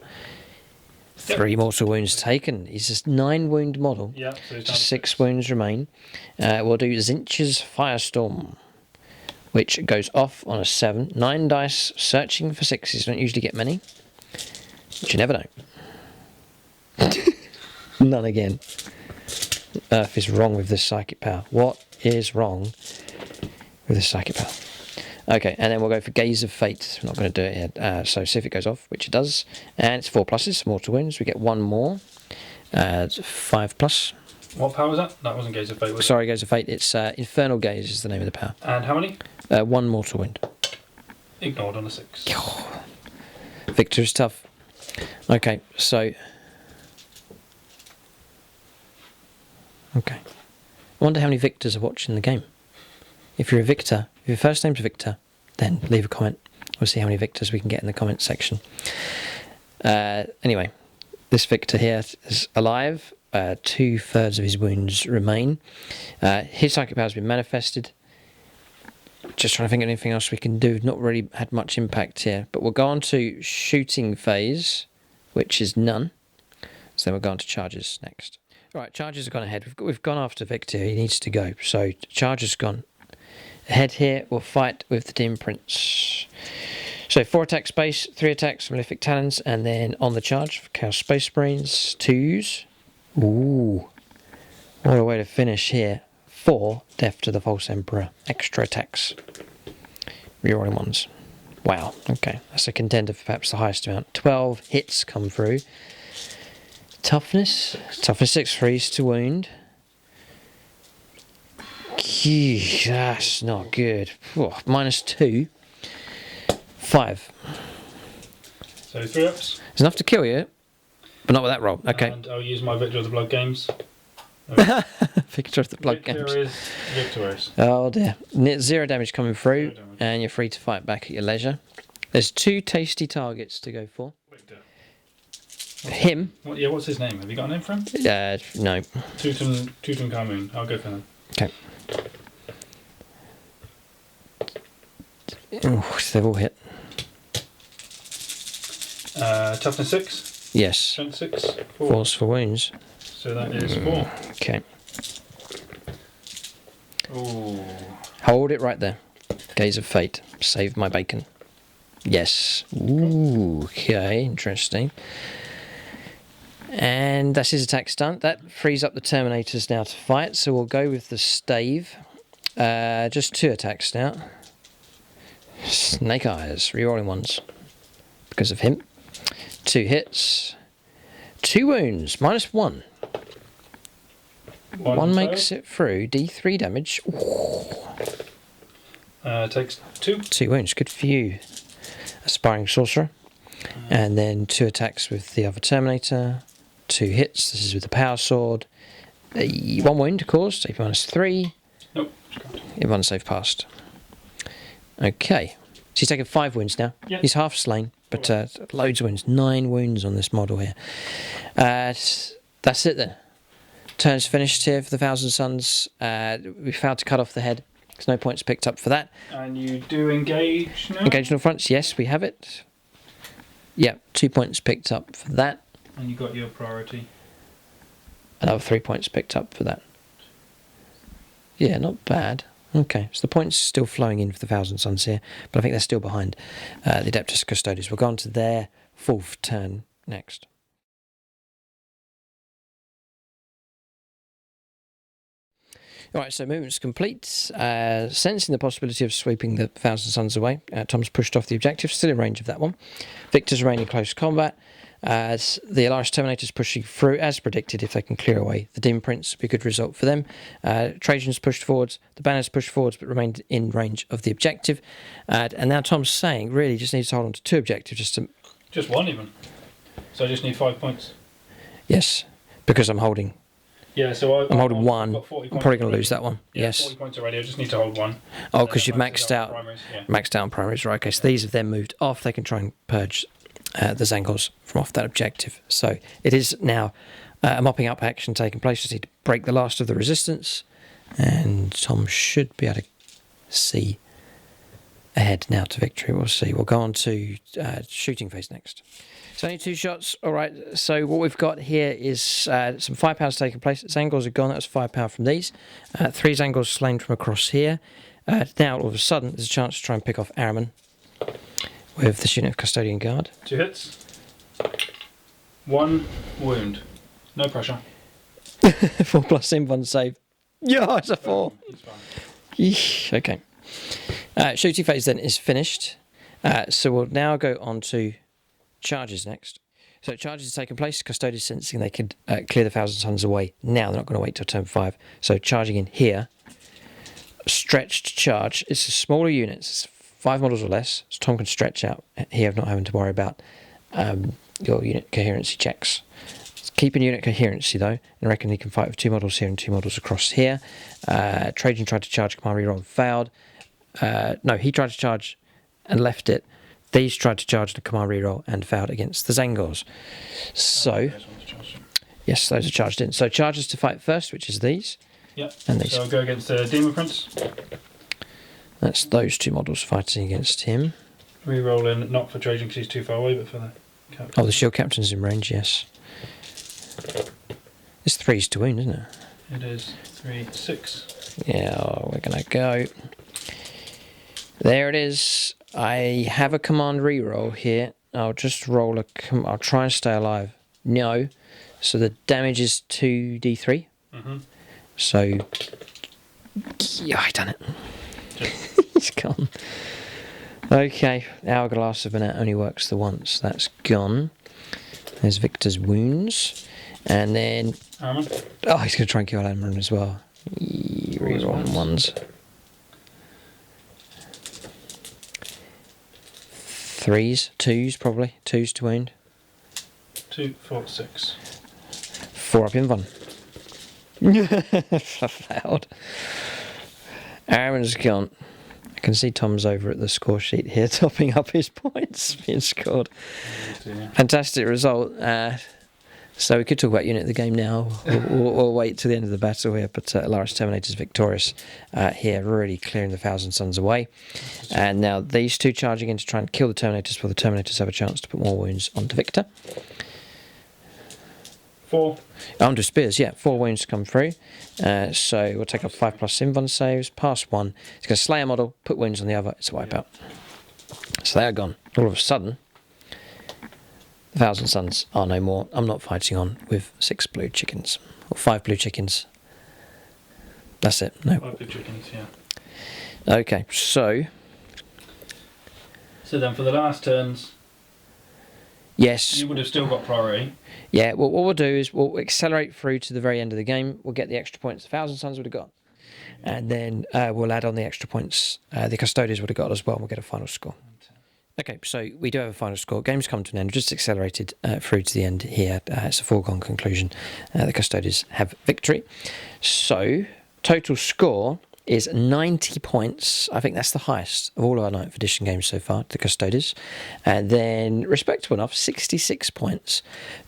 3 mortal wounds taken. He's just 9 wound model. Yeah, so he's down Just to 6 wounds remain. We'll do Zinch's Firestorm, which goes off on a 7. 9 dice, searching for 6s. Don't usually get many, but you never know. None again. Earth is wrong with this psychic power. What is wrong with this psychic power? Okay, and then we'll go for Gaze of Fate. We're not going to do it here. So see if it goes off, which it does. And it's 4 pluses, mortal wounds. We get 1 more. 5 plus. What power was that? That wasn't Gaze of Fate, was it? Sorry, Gaze of Fate. It's Infernal Gaze is the name of the power. And how many? 1 mortal wound. Ignored on a 6. Victor is tough. Okay, so... Okay. I wonder how many Victors are watching the game. If you're a Victor, if your first name's Victor, then leave a comment. We'll see how many Victors we can get in the comment section. Anyway, this Victor here is alive. 2/3 of his wounds remain. His psychic power has been manifested. Just trying to think of anything else we can do. Not really had much impact here. But we'll go on to shooting phase, which is none. So then we'll go on to charges next. Right, charges have gone ahead. We've gone after Victor. He needs to go. So charges gone ahead here. We'll fight with the Dim Prince. So 4 attack space, 3 attacks from Malefic Talons, and then on the charge for Chaos Space Marines, 2s. Ooh, what a way to finish here. 4 Death to the False Emperor. Extra attacks. Rerolling 1s. Wow, okay. That's a contender for perhaps the highest amount. 12 hits come through. Toughness 6, freeze to wound. Gee, that's not good. -2. 5. So 3 ups. It's enough to kill you, but not with that roll. Okay. And I'll use my Victor of the Blood Games. Victor of the Blood Victor Games. is victorious. Oh dear. 0 damage coming through, 0 damage. and you're free to fight back at your leisure. There's 2 tasty targets to go for. Victor. Him. What's his name? Have you got a name for him? No. Tutankhamun. I'll go for him. Okay. Oh, they've all hit. Toughness 6. Yes. Strength 6. 4. Force for wounds. So that is 4. Okay. Ooh. Hold it right there. Gaze of Fate. Save my bacon. Yes. Ooh, okay, interesting. And that's his attack stunt. That frees up the Terminators now to fight, so we'll go with the stave. Just 2 attacks now. Snake Eyes, rerolling ones. Because of him. 2 hits. 2 wounds, -1. One makes it through. D3 damage. Takes 2. 2 wounds, good for you. Aspiring Sorcerer. And then 2 attacks with the other Terminator. 2 hits, this is with the Power Sword. 1 wound caused, AP -3. Nope. Everyone save passed. Okay. So he's taken 5 wounds now. Yep. He's half slain, but loads of wounds. 9 wounds on this model here. That's it then. Turn's finished here for the Thousand Suns. We failed to cut off the head. There's no points picked up for that. And you do engage now? Engage on fronts, yes, we have it. Yep, 2 points picked up for that. And you got your priority. Another 3 points picked up for that. Yeah, not bad. Okay, so the points are still flowing in for the Thousand Suns here, but I think they're still behind the Adeptus Custodes. We'll go on to their 4th turn next. Alright, so movement's complete. Sensing the possibility of sweeping the Thousand Suns away, Tom's pushed off the objective, still in range of that one. Victor's remaining close combat. As the Alaris Terminators pushing through, as predicted, if they can clear away the Demon Prince, be a good result for them. Trajan's pushed forwards, the Banners pushed forwards, but remained in range of the objective. And now Tom's saying, really, just needs to hold on to 2 objectives. Just 1 even. So I just need 5 points. Yes, because I'm holding. Yeah, so I'm holding 1. I'm probably going to lose that one. Yeah, yes. 40 points already. I just need to hold 1. Oh, because you've maxed out. Yeah. Maxed out on primaries, right? Okay, so these have then moved off. They can try and purge the Zangors from off that objective. So it is now a mopping up action taking place. Just need to break the last of the resistance, and Tom should be able to see ahead now to victory. We'll see. We'll go on to shooting phase next. So only 2 shots. All right. So what we've got here is some firepower's taking place. Zangors are gone. That was firepower from these. 3 Zangors slain from across here. Now all of a sudden there's a chance to try and pick off Araman with this unit of Custodian Guard. 2 hits. 1 wound. No pressure. 4 plus invuln save. Yeah, it's a 4. He's fine. Yeesh, okay. Shooting phase then is finished. So we'll now go on to charges next. So charges are taking place. Custodes sensing they could clear the Thousand Suns away now. They're not going to wait till turn 5. So charging in here. Stretched charge. It's a smaller unit. It's 5 models or less, so Tom can stretch out here, not having to worry about your unit coherency checks. Keeping unit coherency though, and I reckon he can fight with 2 models here and 2 models across here. Trajan tried to charge command reroll and failed. No, he tried to charge and left it. These tried to charge the command reroll and failed against the Zangors. So, yes, those are charged in. So charges to fight first, which is these. Yep. And these. So I'll go against the Demon Prince. That's those 2 models fighting against him. Reroll in, not for Trajan because he's too far away, but for the captain. Oh, the shield captain's in range, yes. It's 3s to wound, isn't it? It is 3, 6. Yeah, we're going to go. There it is. I have a command reroll here. I'll just roll I'll try and stay alive. No. So the damage is 2d3. Mm-hmm. So, yeah, I done it. He's gone. Okay, Hourglass of Annette only works the once. That's gone. There's Victor's wounds. And then... Armor. Oh, he's going to try and kill Armor as well. Reroll on ones. 3s, 2s probably. 2s to wound. 2, 4, 6. 4 up in one. Failed. Aaron's gone. I can see Tom's over at the score sheet here, topping up his points being scored. Fantastic result. So we could talk about unit of the game now, or wait till the end of the battle here. But Alaris Terminator's victorious here, really clearing the Thousand Suns away. And now these 2 charging in to try and kill the Terminators, before the Terminators have a chance to put more wounds onto Victor. 4. Onto Spears, yeah, 4 wounds to come through. So we'll take up 5 plus invuln saves, pass 1. It's going to slay a model, put wounds on the other, it's a wipeout. So they are gone. all of a sudden, the Thousand Suns are no more. I'm not fighting on with 6 blue chickens, or 5 blue chickens. That's it. No. 5 blue chickens, yeah. Okay, so then for the last turns, yes, you would have still got priority. yeah. Well, what we'll do is we'll accelerate through to the very end of the game. We'll get the extra points the Thousand Suns would have got, and then we'll add on the extra points the Custodes would have got as well. And we'll get a final score. Okay, so we do have a final score. Game's come to an end. We've just accelerated through to the end here. It's a foregone conclusion. The Custodes have victory. So total score is 90 points. I think that's the highest of all of our 9th edition games so far, the Custodes. And then, respectable enough, 66 points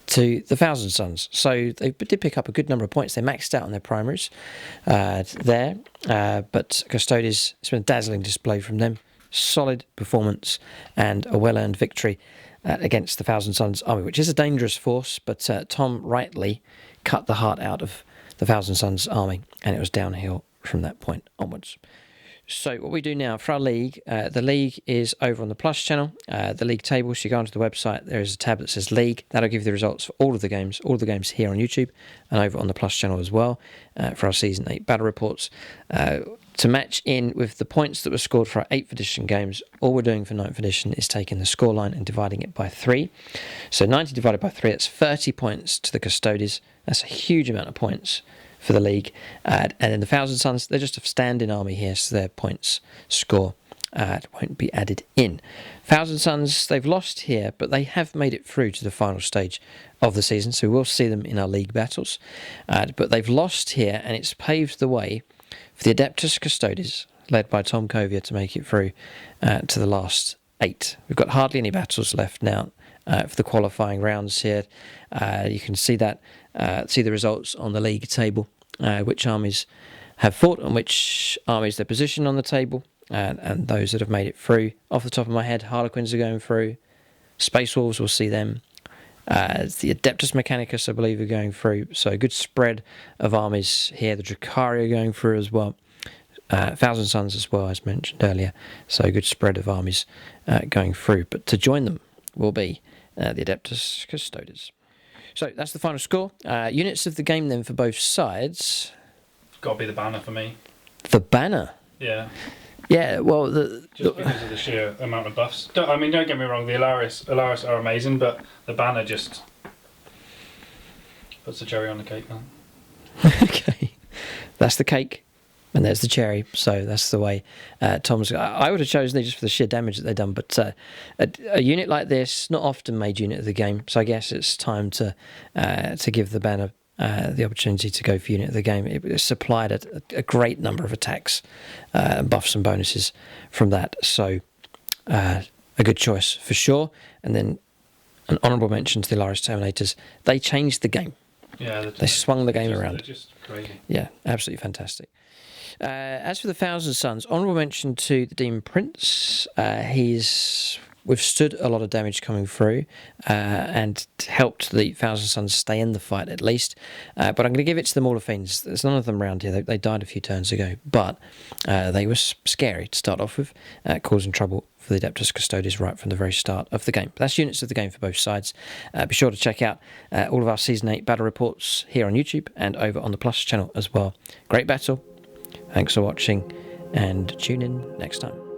to the Thousand Suns. So they did pick up a good number of points. They maxed out on their primaries there. But Custodes, it's been a dazzling display from them. Solid performance and a well-earned victory against the Thousand Suns army, which is a dangerous force, but Tom rightly cut the heart out of the Thousand Suns army, and it was downhill from that point onwards. So what we do now for our league, the league is over on the Plus channel, the league table. So you go onto the website, there is a tab that says League. That'll give you the results for all of the games here on YouTube, and over on the Plus channel as well for our Season 8 battle reports. To match in with the points that were scored for our 8th edition games, all we're doing for 9th edition is taking the scoreline and dividing it by 3. So 90 divided by 3, that's 30 points to the Custodes. That's a huge amount of points for the league. And then the Thousand Suns, they're just a standing army here, so their points score won't be added in. Thousand Suns, they've lost here, but they have made it through to the final stage of the season, so we'll see them in our league battles. But they've lost here, and it's paved the way for the Adeptus Custodes, led by Tom KOYO, to make it through to the last 8. We've got hardly any battles left now for the qualifying rounds here. You can see that, see the results on the league table, which armies have fought and which armies they're positioned on the table, and those that have made it through. Off the top of my head, Harlequins are going through. Space Wolves, we'll see them. The Adeptus Mechanicus, I believe, are going through. So a good spread of armies here. The Dracari are going through as well. Thousand Suns as well, as mentioned earlier. So a good spread of armies going through. But to join them will be the Adeptus Custodes. So that's the final score. Units of the game then for both sides. Got to be the banner for me. The banner? Yeah. Yeah, well, just because of the sheer amount of buffs. Don't get me wrong, the Alaris are amazing, but the banner just puts the cherry on the cake, man. Okay, that's the cake, and there's the cherry. So that's the way Tom's. I would have chosen these just for the sheer damage that they've done, but a unit like this, not often made unit of the game. So I guess it's time to give the banner the opportunity to go for unit of the game. It supplied a great number of attacks, buffs and bonuses from that. So a good choice for sure. And then an honourable mention to the Alaris Terminators. They changed the game. Yeah, they swung the game around. They're just crazy. Yeah, absolutely fantastic. As for the Thousand Suns, honourable mention to the Demon Prince. He's withstood a lot of damage coming through and helped the Thousand Suns stay in the fight at least. But I'm going to give it to the Maul of Fiends. There's none of them around here. They died a few turns ago, but they were scary to start off with, causing trouble for the Adeptus Custodes right from the very start of the game. But that's units of the game for both sides. Be sure to check out all of our Season 8 battle reports here on YouTube and over on the Plus channel as well. Great battle. Thanks for watching, and tune in next time.